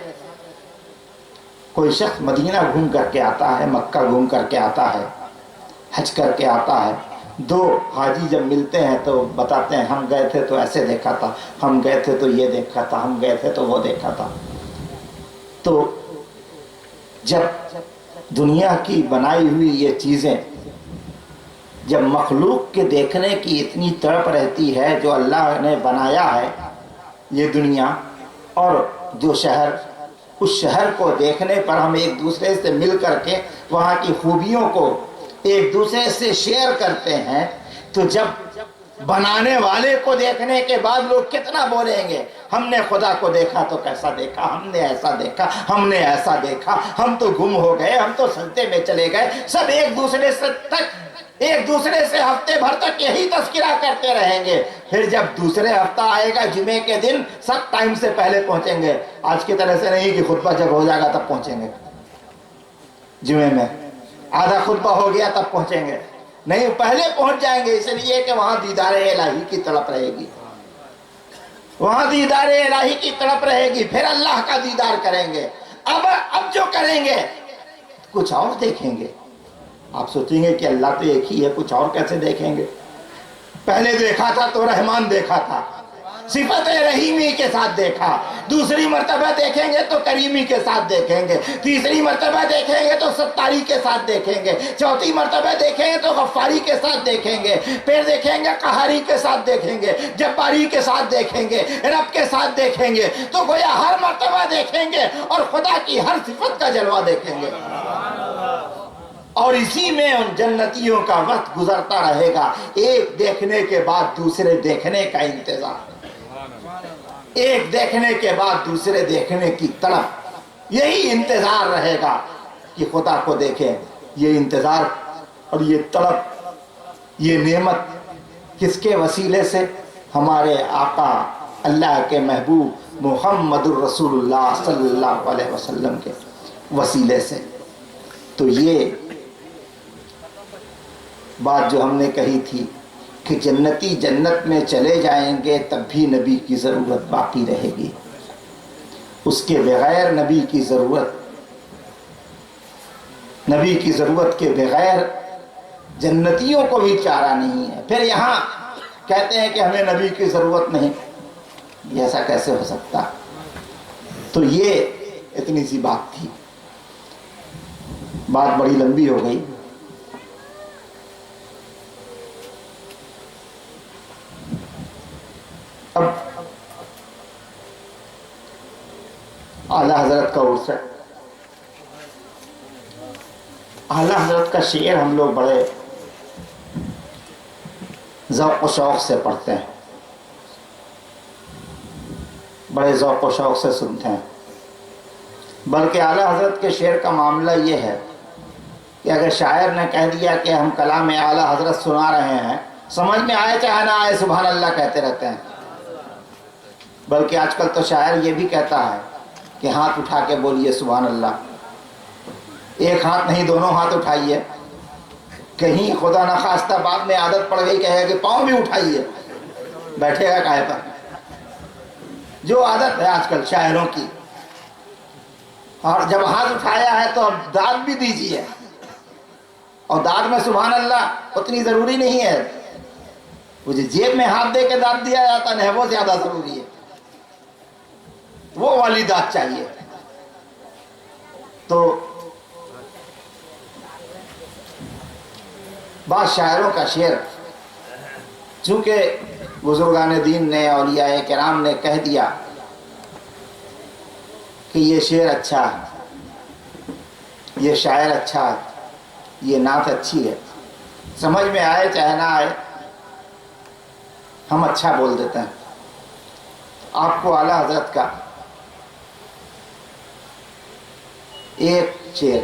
کوئی شخص مدینہ گھوم کر کے آتا ہے، مکہ گھوم کر کے آتا ہے، حج کر کے آتا ہے، دو حاجی جب ملتے ہیں تو بتاتے ہیں ہم گئے تھے تو ایسے دیکھا تھا، ہم گئے تھے تو یہ دیکھا تھا، ہم گئے تھے تو وہ دیکھا تھا۔ تو جب دنیا کی بنائی ہوئی یہ چیزیں جب مخلوق کے دیکھنے کی اتنی تڑپ رہتی ہے، جو اللہ نے بنایا ہے یہ دنیا، اور جو شہر، اس شہر کو دیکھنے پر ہم ایک دوسرے سے مل کر کے وہاں کی خوبیوں کو ایک دوسرے سے شیئر کرتے ہیں، تو جب بنانے والے کو دیکھنے کے بعد لوگ کتنا بولیں گے، ہم نے خدا کو دیکھا تو کیسا دیکھا، ہم نے ایسا دیکھا، ہم نے ایسا دیکھا، ہم تو گم ہو گئے، ہم تو سجدے میں چلے گئے۔ سب ایک دوسرے سے ہفتے بھر تک یہی تذکرہ کرتے رہیں گے۔ پھر جب دوسرے ہفتہ آئے گا، جمعے کے دن سب ٹائم سے پہلے پہنچیں گے۔ آج کی طرح سے نہیں کہ خطبہ جب ہو جائے گا تب پہنچیں گے، جمعے میں آدھا خطبہ ہو گیا تب پہنچیں گے، نہیں، پہلے پہنچ جائیں گے، اس لیے کہ وہاں دیدار الہی کی تڑپ رہے گی، وہاں دیدار الہی کی تڑپ رہے گی، پھر اللہ کا دیدار کریں گے۔ اب جو کریں گے کچھ اور دیکھیں گے۔ آپ سوچیں گے کہ اللہ تو ایک ہی ہے، کچھ اور کیسے دیکھیں گے؟ پہلے دیکھا تھا تو رحمان دیکھا تھا، صفت رحیمی کے ساتھ دیکھا، دوسری مرتبہ دیکھیں گے تو کریمی کے ساتھ دیکھیں گے، تیسری مرتبہ دیکھیں گے تو ستاری کے ساتھ دیکھیں گے، چوتھی مرتبہ دیکھیں گے تو غفاری کے ساتھ دیکھیں گے، پھر دیکھیں گے قہاری کے ساتھ دیکھیں گے، جباری کے ساتھ دیکھیں گے، رب کے ساتھ دیکھیں گے، تو گویا ہر مرتبہ دیکھیں گے اور خدا کی ہر صفت کا جلوہ دیکھیں گے، اور اسی میں ان جنتیوں کا وقت گزرتا رہے گا، ایک دیکھنے کے بعد دوسرے دیکھنے کا انتظار، ایک دیکھنے کے بعد دوسرے دیکھنے کی طلب، یہی انتظار رہے گا کہ خدا کو دیکھیں۔ یہ انتظار اور یہ طلب، یہ نعمت کس کے وسیلے سے؟ ہمارے آقا اللہ کے محبوب محمد الرسول اللہ صلی اللہ علیہ وسلم کے وسیلے سے۔ تو یہ بات جو ہم نے کہی تھی کہ جنتی جنت میں چلے جائیں گے تب بھی نبی کی ضرورت باقی رہے گی، اس کے بغیر نبی کی ضرورت کے بغیر جنتیوں کو بھی چارہ نہیں ہے۔ پھر یہاں کہتے ہیں کہ ہمیں نبی کی ضرورت نہیں، یہ ایسا کیسے ہو سکتا؟ تو یہ اتنی سی بات تھی، بات بڑی لمبی ہو گئی۔ اب اعلیٰ حضرت کا عرس ہے، اعلیٰ حضرت کا شعر ہم لوگ بڑے ذوق و شوق سے پڑھتے ہیں، بڑے ذوق و شوق سے سنتے ہیں، بلکہ اعلیٰ حضرت کے شعر کا معاملہ یہ ہے کہ اگر شاعر نے کہہ دیا کہ ہم کلام اعلیٰ حضرت سنا رہے ہیں، سمجھ میں آئے چاہے نہ آئے سبحان اللہ کہتے رہتے ہیں۔ بلکہ آج کل تو شاعر یہ بھی کہتا ہے کہ ہاتھ اٹھا کے بولیے سبحان اللہ، ایک ہاتھ نہیں دونوں ہاتھ اٹھائیے، کہیں خدا نخواستہ بعد میں عادت پڑ گئی کہے کہ پاؤں بھی اٹھائیے، بیٹھے گا کاہے پر؟ جو عادت ہے آج کل شاعروں کی، اور جب ہاتھ اٹھایا ہے تو اب داد بھی دیجیے، اور داد میں سبحان اللہ اتنی ضروری نہیں ہے، وہ جو جیب میں ہاتھ دے کے داد دیا جاتا ہے وہ زیادہ ضروری ہے، وہ والی داد چاہیے۔ تو بعض شاعروں کا شعر چونکہ بزرگان دین نے، اولیاء کرام نے کہہ دیا کہ یہ شعر اچھا ہے، یہ شاعر اچھا ہے، یہ نعت اچھی ہے، سمجھ میں آئے چاہے نہ آئے ہم اچھا بول دیتے ہیں۔ آپ کو اعلیٰ حضرت کا ایک شعر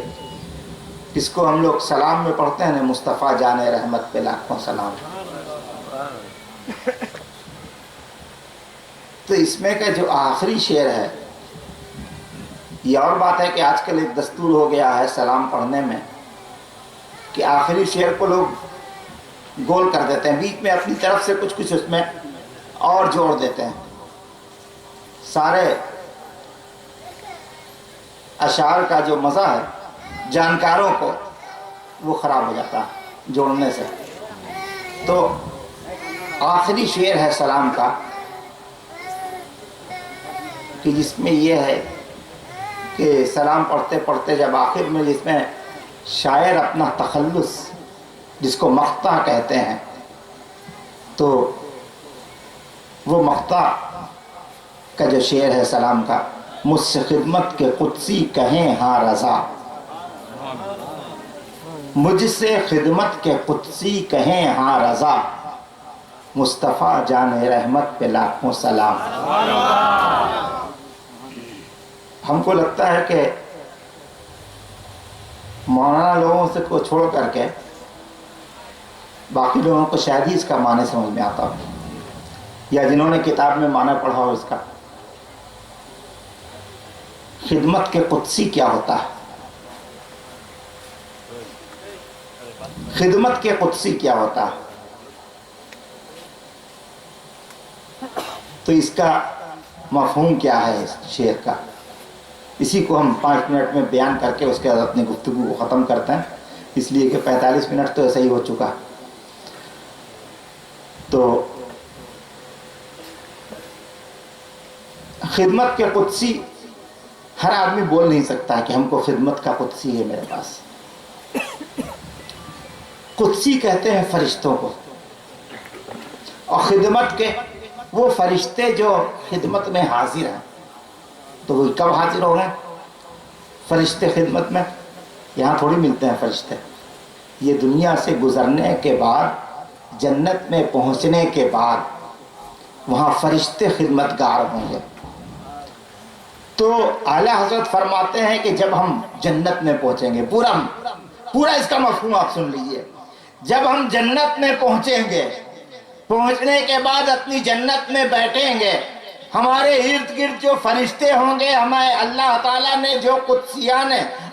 جس کو ہم لوگ سلام میں پڑھتے ہیں نا، مصطفیٰ جان رحمت پہ لاکھوں سلام، تو اس میں کا جو آخری شعر ہے، یہ اور بات ہے کہ آج کل ایک دستور ہو گیا ہے سلام پڑھنے میں کہ آخری شعر کو لوگ گول کر دیتے ہیں، بیچ میں اپنی طرف سے کچھ اس میں اور جوڑ دیتے ہیں، سارے اشعار کا جو مزہ ہے جانکاروں کو وہ خراب ہو جاتا ہے جوڑنے سے۔ تو آخری شعر ہے سلام کا کہ جس میں یہ ہے کہ سلام پڑھتے پڑھتے جب آخر میں جس میں شاعر اپنا تخلص جس کو مقطع کہتے ہیں، تو وہ مقطع کا جو شعر ہے سلام کا، مجھ سے خدمت کے قدسی کہیں ہاں رضا، مجھ سے خدمت کے قدسی کہیں ہاں رضا، مصطفیٰ جان رحمت پہ لاکھوں سلام۔ ہم کو لگتا ہے کہ مولانا لوگوں سے کو چھوڑ کر کے باقی لوگوں کو شاید ہی اس کا معنی سمجھ میں آتا ہو، یا جنہوں نے کتاب میں معنی پڑھا ہو اس کا۔ خدمت کے قدسی کیا ہوتا ہے؟ خدمت کے قدسی کیا ہوتا ہے؟ تو اس کا مفہوم کیا ہے اس شعر کا؟ اسی کو ہم 5 منٹ میں بیان کر کے اس کے بعد اپنی گفتگو کو ختم کرتے ہیں، اس لیے کہ 45 منٹ تو ایسا ہی ہو چکا۔ تو خدمت کے قدسی ہر آدمی بول نہیں سکتا کہ ہم کو خدمت کا قدسی ہے میرے پاس. قدسی کہتے ہیں فرشتوں کو، اور خدمت کے وہ فرشتے جو خدمت میں حاضر ہیں. تو وہ کب حاضر ہو گئے فرشتے خدمت میں؟ یہاں تھوڑی ملتے ہیں فرشتے. یہ دنیا سے گزرنے کے بعد، جنت میں پہنچنے کے بعد وہاں فرشتے خدمت گار ہوں گے. تو اعلیٰ حضرت فرماتے ہیں کہ جب ہم جنت میں پہنچیں گے، پورا اس کا مفہوم آپ سن لیجئے. جب ہم جنت میں پہنچیں گے، پہنچنے کے بعد اپنی جنت میں بیٹھیں گے، ہمارے ارد گرد جو فرشتے ہوں گے، ہمیں اللہ تعالیٰ نے جو قدسیان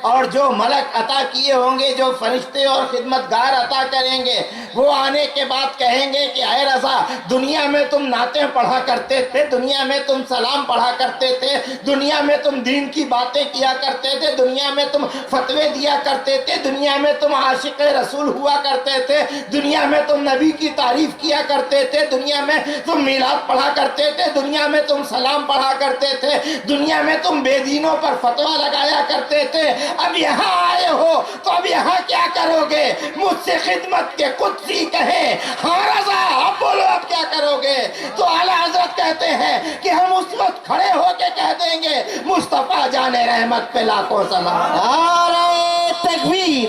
اور جو ملک عطا کیے ہوں گے، جو فرشتے اور خدمتگار عطا کریں گے، وہ آنے کے بعد کہیں گے کہ اے رضا، دنیا میں تم نعتیں پڑھا کرتے تھے، دنیا میں تم سلام پڑھا کرتے تھے، دنیا میں تم دین کی باتیں کیا کرتے تھے، دنیا میں تم فتوے دیا کرتے تھے، دنیا میں تم عاشق رسول ہوا کرتے تھے، دنیا میں تم نبی کی تعریف کیا کرتے تھے، دنیا میں تم میلاد پڑھا کرتے تھے، دنیا میں تم سلام پڑھا کرتے تھے، دنیا میں تم بے دینوں پر فتویٰ لگایا کرتے تھے. اب یہاں آئے ہو تو اب یہاں کیا کرو گے؟ مجھ سے خدمت کے قدسی کہیں ہاں رضا، اب بولو اب کیا کرو گے؟ تو اعلیٰ حضرت کہتے ہیں کہ ہم اس وقت کھڑے ہو کے کہہ دیں گے مصطفیٰ جان رحمت پہ لاکھوں سلام. نعرہ تکبیر،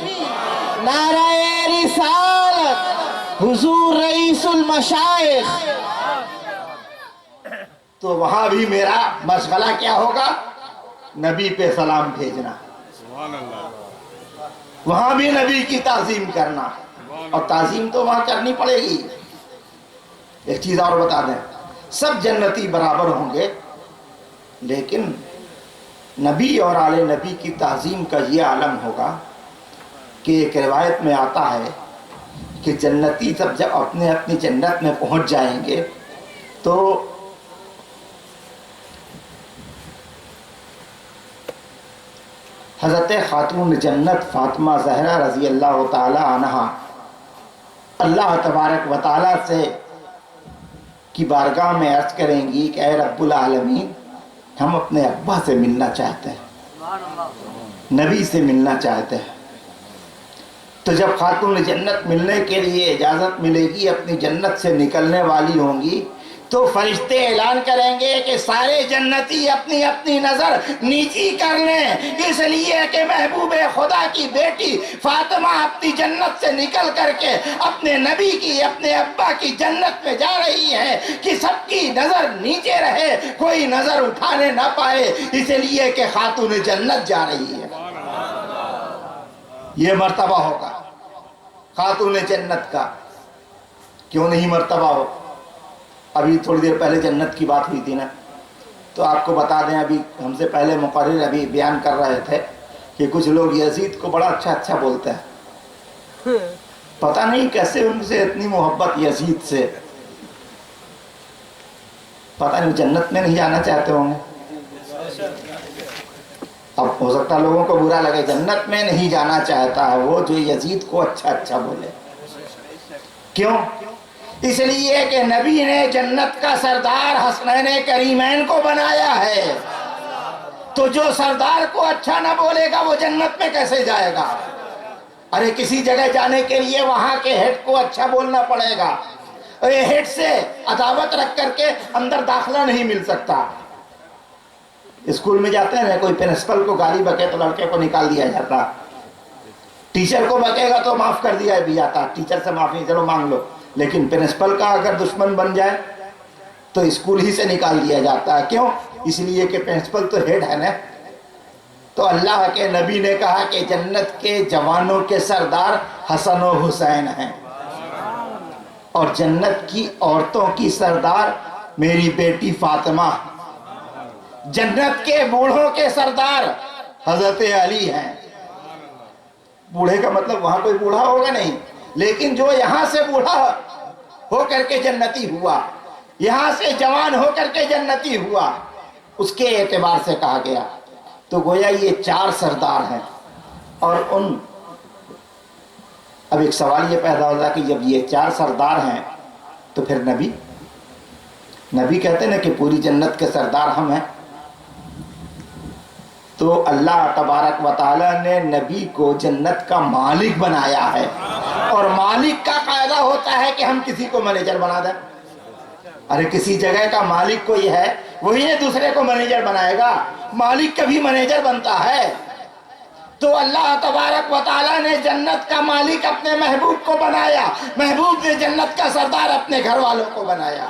نعرہ رسالت، حضور رئیس المشائخ. تو وہاں بھی میرا مشغلہ کیا ہوگا؟ نبی پہ سلام بھیجنا، وہاں بھی نبی کی تعظیم کرنا. اور تعظیم تو وہاں کرنی پڑے گی. ایک چیز اور بتا دیں، سب جنتی برابر ہوں گے، لیکن نبی اور آل نبی کی تعظیم کا یہ عالم ہوگا کہ ایک روایت میں آتا ہے کہ جنتی سب جب اپنی جنت میں پہنچ جائیں گے تو حضرت خاتون جنت فاطمہ زہرا رضی اللہ تعالی عنہا اللہ تبارک و تعالی سے کی بارگاہ میں عرض کریں گی کہ اے رب العالمین، ہم اپنے ابا سے ملنا چاہتے ہیں، نبی سے ملنا چاہتے ہیں. تو جب خاتون جنت ملنے کے لیے اجازت ملے گی، اپنی جنت سے نکلنے والی ہوں گی، تو فرشتے اعلان کریں گے کہ سارے جنتی اپنی اپنی نظر نیچی کر لیں، اس لیے کہ محبوب خدا کی بیٹی فاطمہ اپنی جنت سے نکل کر کے اپنے نبی کی، اپنے ابا کی جنت میں جا رہی ہے، کہ سب کی نظر نیچے رہے، کوئی نظر اٹھانے نہ پائے، اس لیے کہ خاتون جنت جا رہی ہے. یہ مرتبہ ہوگا خاتون جنت کا. کیوں نہیں مرتبہ ہو؟ ابھی تھوڑی دیر پہلے جنت کی بات ہوئی تھی نا، تو آپ کو بتا دیں، ابھی ہم سے پہلے مقرر ابھی بیان کر رہے تھے کہ کچھ لوگ یزید کو بڑا اچھا بولتے ہیں. پتہ نہیں کیسے ان سے اتنی محبت یزید سے، پتہ نہیں جنت میں نہیں جانا چاہتے ہوں گے. اب ہو سکتا ہے لوگوں کو برا لگے، جنت میں نہیں جانا چاہتا ہے وہ جو یزید کو اچھا بولے. کیوں؟ اس لیے کہ نبی نے جنت کا سردار حسنین کریمین کو بنایا ہے. تو جو سردار کو اچھا نہ بولے گا وہ جنت میں کیسے جائے گا؟ ارے کسی جگہ جانے کے لیے وہاں کے ہیڈ کو اچھا بولنا پڑے گا. ہیڈ سے عداوت رکھ کر کے اندر داخلہ نہیں مل سکتا. اسکول میں جاتے ہیں، کوئی پرنسپل کو گالی بکے تو لڑکے کو نکال دیا جاتا، ٹیچر کو بکے گا تو معاف کر دیا بھی جاتا، ٹیچر سے معافی چلو مانگ لو. لیکن پرنسپل کا اگر دشمن بن جائے تو اسکول ہی سے نکال دیا جاتا ہے. کیوں؟ اس لیے کہ پرنسپل تو ہیڈ ہے نا. تو اللہ کے نبی نے کہا کہ جنت کے جوانوں کے سردار حسن و حسین ہیں، اور جنت کی عورتوں کی سردار میری بیٹی فاطمہ. جنت کے بوڑھوں کے سردار حضرت علی ہیں. بوڑھے کا مطلب وہاں کوئی بوڑھا ہوگا نہیں، لیکن جو یہاں سے بوڑھا ہو کر کے جنتی ہوا، یہاں سے جوان ہو کر کے جنتی ہوا، اس کے اعتبار سے کہا گیا. تو گویا یہ 4 سردار ہیں. اور اب ایک سوال یہ پیدا ہوتا کہ جب یہ 4 سردار ہیں تو پھر نبی کہتے ہیں کہ پوری جنت کے سردار ہم ہیں. تو اللہ تبارک و تعالیٰ نے نبی کو جنت کا مالک بنایا ہے، اور مالک کا قاعدہ ہوتا ہے کہ ہم کسی کو مینیجر بنا دیں۔ ارے کسی جگہ کا مالک کوئی ہے، وہی نے دوسرے کو مینیجر بنائے گا، مالک کبھی مینیجر بنتا ہے؟ تو اللہ تبارک و تعالیٰ نے جنت کا مالک اپنے محبوب کو بنایا، محبوب نے جنت کا سردار اپنے گھر والوں کو بنایا۔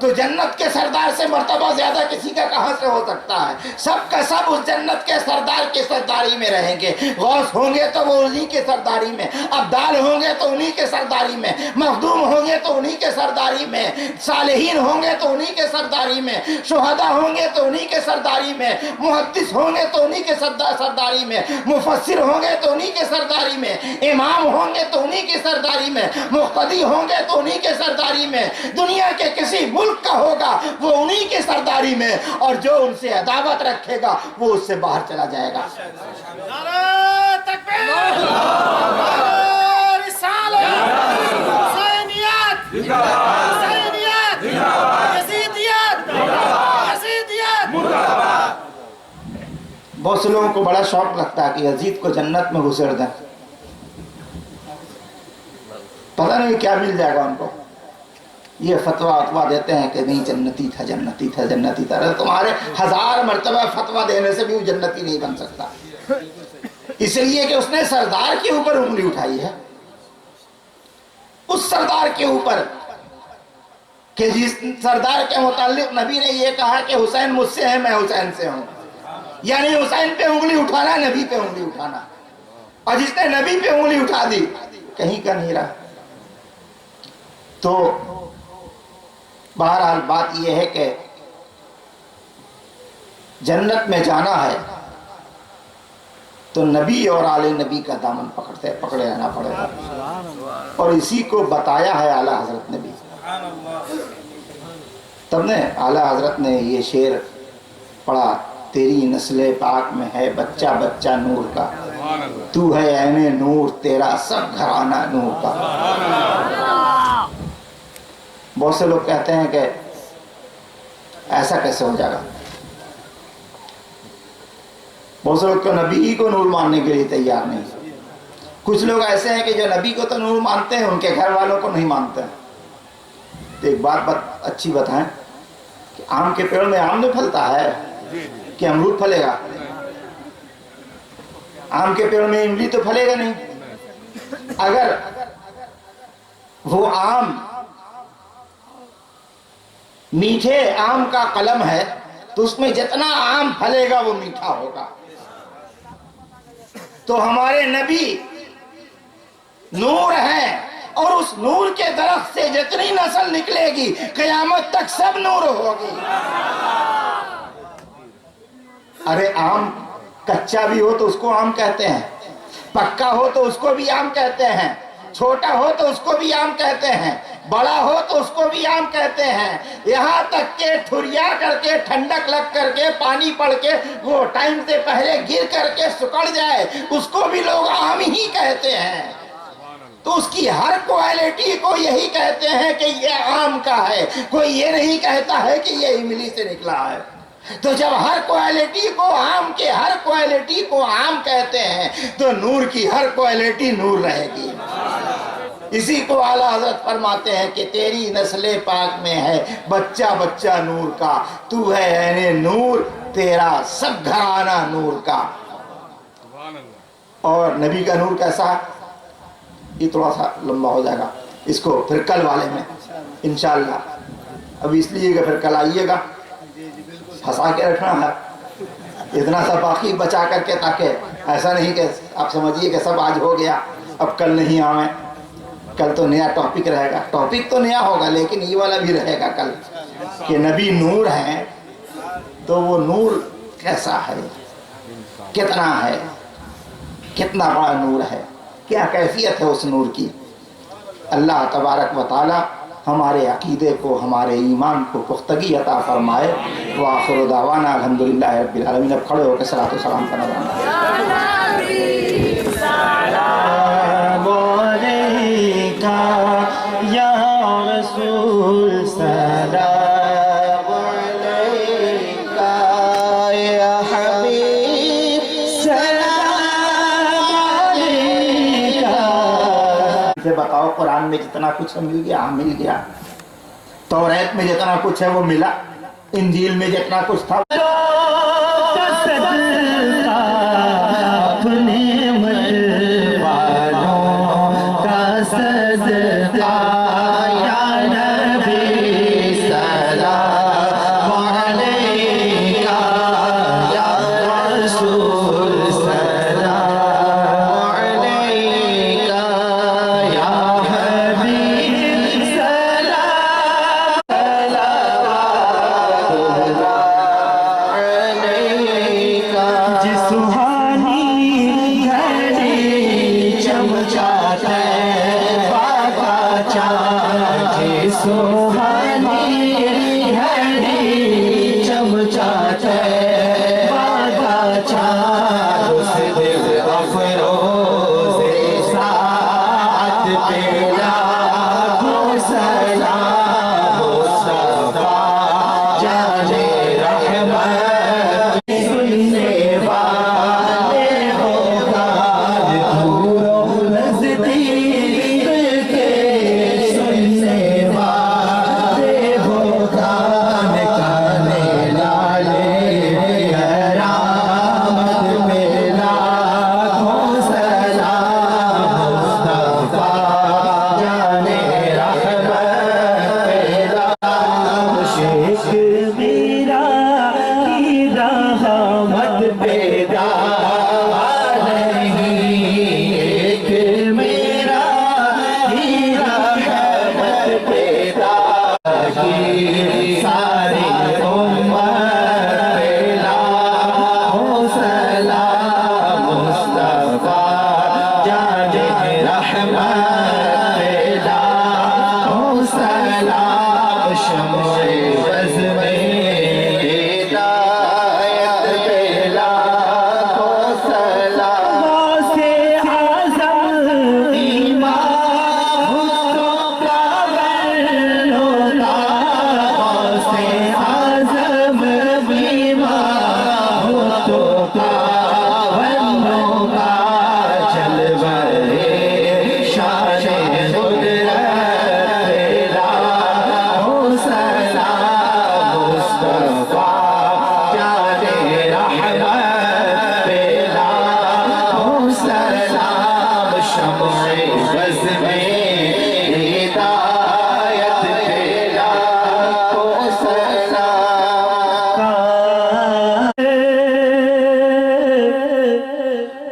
تو جنت کے سردار سے مرتبہ زیادہ کسی کا کہاں سے ہو سکتا ہے؟ سب کا سب اس جنت کے سردار کی سرداری میں رہیں گے۔ غوث ہوں گے تو وہ انہی کے سرداری میں، ابدال ہوں گے تو انہی کے سرداری میں، مخدوم ہوں گے تو انہی کے سرداری میں، صالحین ہوں گے تو انہی کے سرداری میں، شہداء ہوں گے تو انہی کے سرداری میں، محدث ہوں گے تو انہی کے سرداری میں، مفسر ہوں گے تو انہی کے سرداری میں، امام ہوں گے تو انہی کی سرداری میں، مقتدی ہوں گے تو انہی کے سرداری میں، دنیا کے کسی ملک کا ہوگا وہ انہی کے سرداری میں، اور جو ان سے عداوت رکھے گا وہ اس سے باہر چلا جائے گا۔ نعرہ تکبیر، نعرہ رسالت، حسینیت، حسینیت، یزیدیت، یزیدیت۔ بہت سے لوگوں کو بڑا شوق لگتا ہے کہ یزید کو جنت میں گھسیڑ دیں، پتہ نہیں کیا مل جائے گا ان کو۔ یہ فتویٰ دیتے ہیں کہ نہیں جنتی تھا، جنتی تھا، جنتی تھا۔ تمہارے 1000 مرتبہ فتویٰ دینے سے بھی وہ جنتی نہیں بن سکتا، اس لیے کہ اس نے سردار کے اوپر انگلی اٹھائی ہے، اس سردار کے اوپر کہ جس سردار کے متعلق نبی نے یہ کہا کہ حسین مجھ سے ہے، میں حسین سے ہوں، یعنی حسین پہ انگلی اٹھانا، نبی پہ انگلی اٹھانا، اور جس نے نبی پہ انگلی اٹھا دی کہیں کا نہیں رہا۔ تو بہرحال بات یہ ہے کہ جنت میں جانا ہے تو نبی اور آل نبی کا دامن پکڑے رہنا پڑے گا، اور اسی کو بتایا ہے اعلیٰ حضرت نے بھی۔ تب نے اعلیٰ حضرت نے یہ شعر پڑھا، تیری نسل پاک میں ہے بچہ بچہ نور کا، تو ہے عین نور تیرا سب گھرانہ نور کا۔ بہت سے لوگ کہتے ہیں کہ ایسا کیسے ہو جائے گا؟ بہت سے لوگ تو نبی ہی کو نور ماننے کے لیے تیار نہیں۔ کچھ لوگ ایسے ہیں کہ جو نبی کو تو نور مانتے ہیں، ان کے گھر والوں کو نہیں مانتے ہیں۔ تو ایک بات اچھی بتائیں کہ آم کے پیڑ میں آم نہیں پھلتا ہے کہ امرود پھلے گا؟ آم کے پیڑ میں املی تو پھلے گا نہیں۔ اگر وہ آم میٹھے آم کا قلم ہے تو اس میں جتنا آم پھلے گا وہ میٹھا ہوگا۔ تو ہمارے نبی نور ہیں، اور اس نور کے درخت سے جتنی نسل نکلے گی قیامت تک سب نور ہوگی۔ ارے آم کچا بھی ہو تو اس کو آم کہتے ہیں، پکا ہو تو اس کو بھی آم کہتے ہیں، چھوٹا ہو تو اس کو بھی آم کہتے ہیں، بڑا ہو تو اس کو بھی آم کہتے ہیں، یہاں تک کہ ٹھریا کر کے ٹھنڈک لگ کر کے پانی پڑ کے وہ ٹائم سے پہلے گر کر کے سکڑ جائے اس کو بھی لوگ آم ہی کہتے ہیں۔ تو اس کی ہر کوالٹی کو یہی کہتے ہیں کہ یہ آم کا ہے، کوئی یہ نہیں کہتا ہے کہ یہ املی سے نکلا ہے۔ تو جب ہر کوالٹی کو آم کے ہر کوالٹی کو آم کہتے ہیں تو نور کی ہر کوالٹی نور رہے گی۔ اسی کو اعلیٰ حضرت فرماتے ہیں کہ تیری نسل پاک میں ہے بچہ بچہ نور کا، تو ہے عین نور تیرا سب گھرانہ نور کا۔ اور نبی کا نور کیسا ہے؟ یہ تھوڑا سا لمبا ہو جائے گا، اس کو پھر کل والے میں انشاءاللہ۔ ابھی اس لیے کہ پھر کل آئیے گا، ہنسا کے رکھنا ہے اتنا سا باقی بچا کر کے، تاکہ ایسا نہیں کہ آپ سمجھیے کہ سب آج ہو گیا اب کل نہیں آویں۔ کل تو نیا ٹاپک رہے گا، ٹاپک تو نیا ہوگا لیکن یہ والا بھی رہے گا کل، کہ نبی نور ہیں تو وہ نور کیسا ہے، کتنا ہے، کتنا بڑا نور ہے، کیا کیفیت ہے اس نور کی۔ اللہ تبارک و تعالی ہمارے عقیدے کو، ہمارے ایمان کو پختگی عطا فرمائے۔ وآخر دعوانا الحمدللہ رب العالمین۔ اب کھڑے ہو کے صلاۃ و سلام کا یا رسول سلام علیکہ یا حبیب بتاؤ قرآن میں جتنا کچھ ہے مل گیا؟ مل گیا۔ توریت میں جتنا کچھ ہے وہ ملا، انجیل میں جتنا کچھ تھا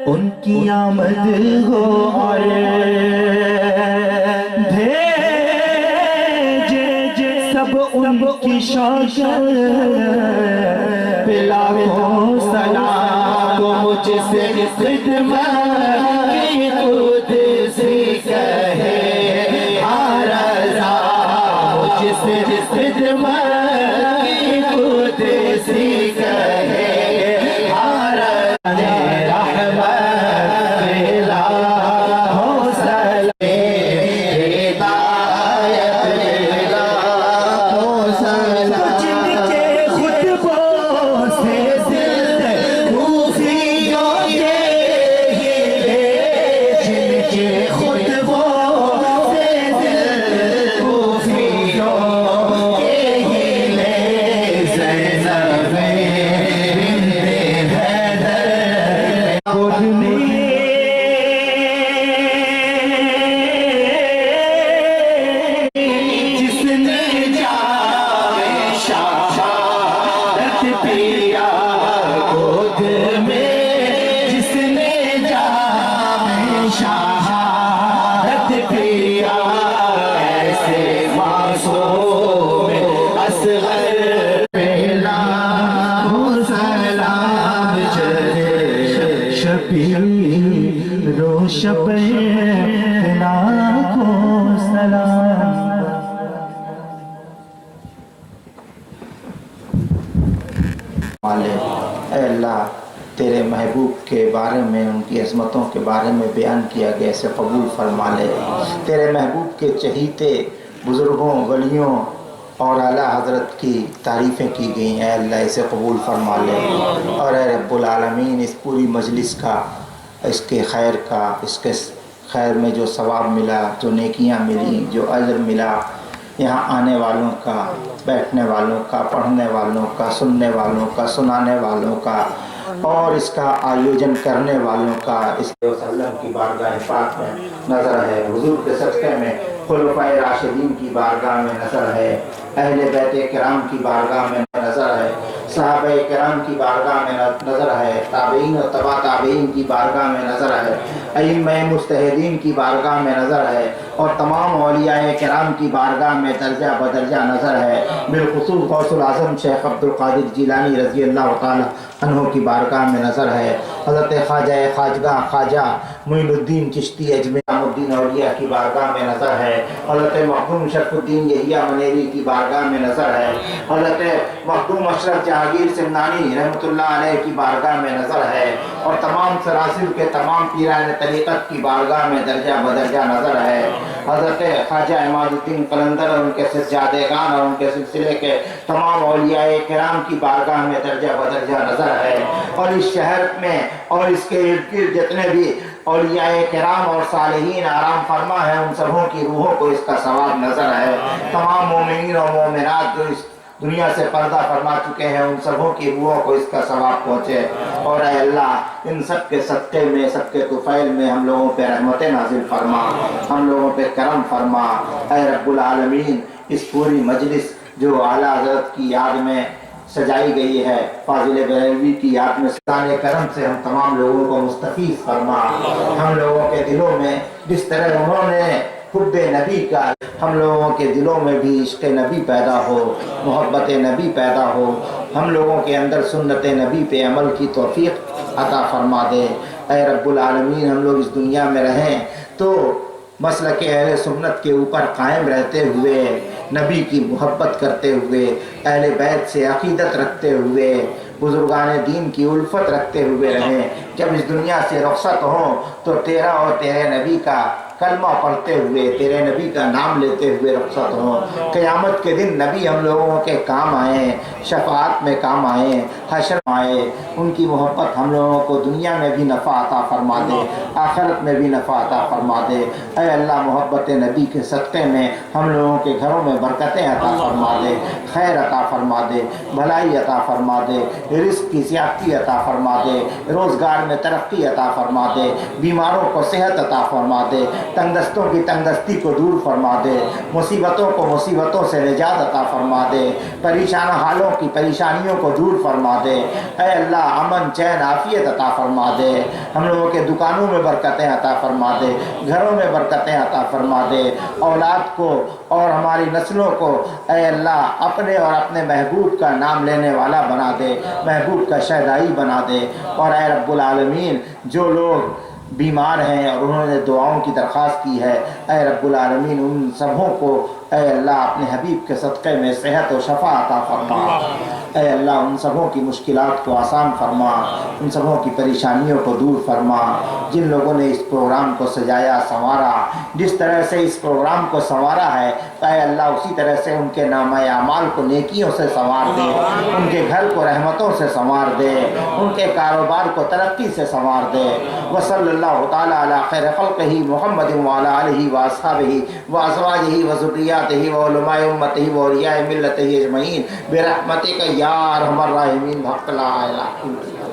ان کی آمد ہو اور بھیجے سب ان کی شوشل پلا کو سلام کو مجھ سے خدمت کی خود سی کہے رضا مجھ سے خدمت کی خود سی کہے اے اللہ تیرے محبوب کے بارے میں ان کی عظمتوں کے بارے میں بیان کیا گیا اسے قبول فرما لے۔ تیرے محبوب کے چہیتے بزرگوں ولیوں اور اعلیٰ حضرت کی تعریفیں کی گئی ہیں، اے اللہ اسے قبول فرما لے، اور اے رب العالمین اس پوری مجلس کا، اس کے خیر کا، اس کے خیر میں جو ثواب ملا، جو نیکیاں ملی، جو اجر ملا، یہاں آنے والوں کا، بیٹھنے والوں کا، پڑھنے والوں کا، سننے والوں کا، سنانے والوں کا، اور اس کا آیوجن کرنے والوں کا اس وسلم کی بارگاہ پاک میں نظر ہے، حضور کے صدقے میں خلفائے راشدین کی بارگاہ میں نظر ہے، اہل بیت کرام کی بارگاہ میں نظر ہے، صحابہ کرام کی بارگاہ میں نظر ہے، تابعین و تبع تابعین کی بارگاہ میں نظر ہے، ائمہ مجتہدین کی بارگاہ میں نظر ہے، اور تمام اولیاء کرام کی بارگاہ میں درجہ بدرجہ نظر ہے، بالخصوص غوث العظم شیخ عبد القادر جیلانی رضی اللہ تعالی عنہ کی بارگاہ میں نظر ہے، حضرت خواجہ خواجگاہ خواجہ معین الدین چشتی اجمیری الدین اولیاء کی بارگاہ میں نظر ہے، حضرت مخدوم شرف الدین یحییٰ منیری کی بارگاہ میں نظر ہے، حضرت مخدوم اشرف جہانگیر سمنانی رحمۃ اللہ علیہ کی بارگاہ میں نظر ہے، اور تمام سراسر کے تمام پیران طریقت کی بارگاہ میں درجہ بدرجہ نظر ہے، حضرت خواجہ عماد الدین قلندر اور ان کے سجادگان اور ان کے سلسلے کے تمام اولیاء کرام کی بارگاہ میں درجہ بدرجہ نظر ہے، اور اس شہر میں اور اس کے ارد گرد جتنے بھی اولیاء کرام اور صالحین آرام فرما ہیں، ان سبوں کی روحوں کو اس کا ثواب نظر ہے، تمام مومنین اور مومنات جو اس دنیا سے پردہ فرما چکے ہیں، ان سبوں کی روحوں کو اس کا ثواب پہنچے، اور اے اللہ ان سب کے صدقے میں، سب کے طفیل میں ہم لوگوں پہ رحمت نازل فرما، ہم لوگوں پہ کرم فرما، اے رب العالمین۔ اس پوری مجلس جو اعلیٰ حضرت کی یاد میں سجائی گئی ہے، فاضل بریلوی کی یاد میں، سان کرم سے ہم تمام لوگوں کو مستفیض فرما، ہم لوگوں کے دلوں میں جس طرح انہوں نے حب نبی کا، ہم لوگوں کے دلوں میں بھی عشق نبی پیدا ہو، محبت نبی پیدا ہو، ہم لوگوں کے اندر سنت نبی پہ عمل کی توفیق عطا فرما دے، اے رب العالمین۔ ہم لوگ اس دنیا میں رہیں تو مسلک اہل سنت کے اوپر قائم رہتے ہوئے، نبی کی محبت کرتے ہوئے، اہل بیت سے عقیدت رکھتے ہوئے، بزرگان دین کی الفت رکھتے ہوئے رہیں، جب اس دنیا سے رخصت ہوں تو تیرا اور تیرے نبی کا کلمہ پڑھتے ہوئے، تیرے نبی کا نام لیتے ہوئے رخصت ہوں، قیامت کے دن نبی ہم لوگوں کے کام آئیں، شفاعت میں کام آئیں، حشر میں آئے، ان کی محبت ہم لوگوں کو دنیا میں بھی نفع عطا فرما دے، آخرت میں بھی نفع عطا فرما دے، اے اللہ محبت نبی کے صدقے میں ہم لوگوں کے گھروں میں برکتیں عطا فرما دے، خیر عطا فرما دے، بھلائی عطا فرما دے، رزق کی زیادتی عطا فرما دے، روزگار میں ترقی عطا فرما دے، بیماروں کو صحت عطا فرما دے، تنگ دستوں کی تنگ دستی کو دور فرما دے، مصیبتوں کو مصیبتوں سے نجات عطا فرما دے، پریشان حالوں کی پریشانیوں کو دور فرما دے، اے اللہ امن چین عافیت عطا فرما دے، ہم لوگوں کے دکانوں میں برکتیں عطا فرما دے، گھروں میں برکتیں عطا فرما دے، اولاد کو اور ہماری نسلوں کو اے اللہ اپنے اور اپنے محبوب کا نام لینے والا بنا دے، محبوب کا شہدائی بنا دے، اور اے رب العالمین جو لوگ بیمار ہیں اور انہوں نے دعاؤں کی درخواست کی ہے، اے رب العالمین ان سبوں کو اے اللہ اپنے حبیب کے صدقے میں صحت و شفا عطا فرما، اے اللہ ان سبوں کی مشکلات کو آسان فرما، ان سبوں کی پریشانیوں کو دور فرما، جن لوگوں نے اس پروگرام کو سجایا سنوارا، جس طرح سے اس پروگرام کو سنوارا ہے، اے اللہ اسی طرح سے ان کے نامہ اعمال کو نیکیوں سے سنوار دے، ان کے گھر کو رحمتوں سے سنوار دے، ان کے کاروبار کو ترقی سے سنوار دے، وصلی اللہ تعالی علی خیر خلقہ محمد وعلی آلہ واصحابہ وازواجہ وذریاتہ وعلماء امتہ واولیاء ملتہ اجمعین برحمتک یا ارحم الراحمین بحق لا الہ الا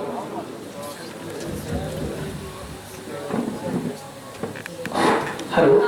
ہلو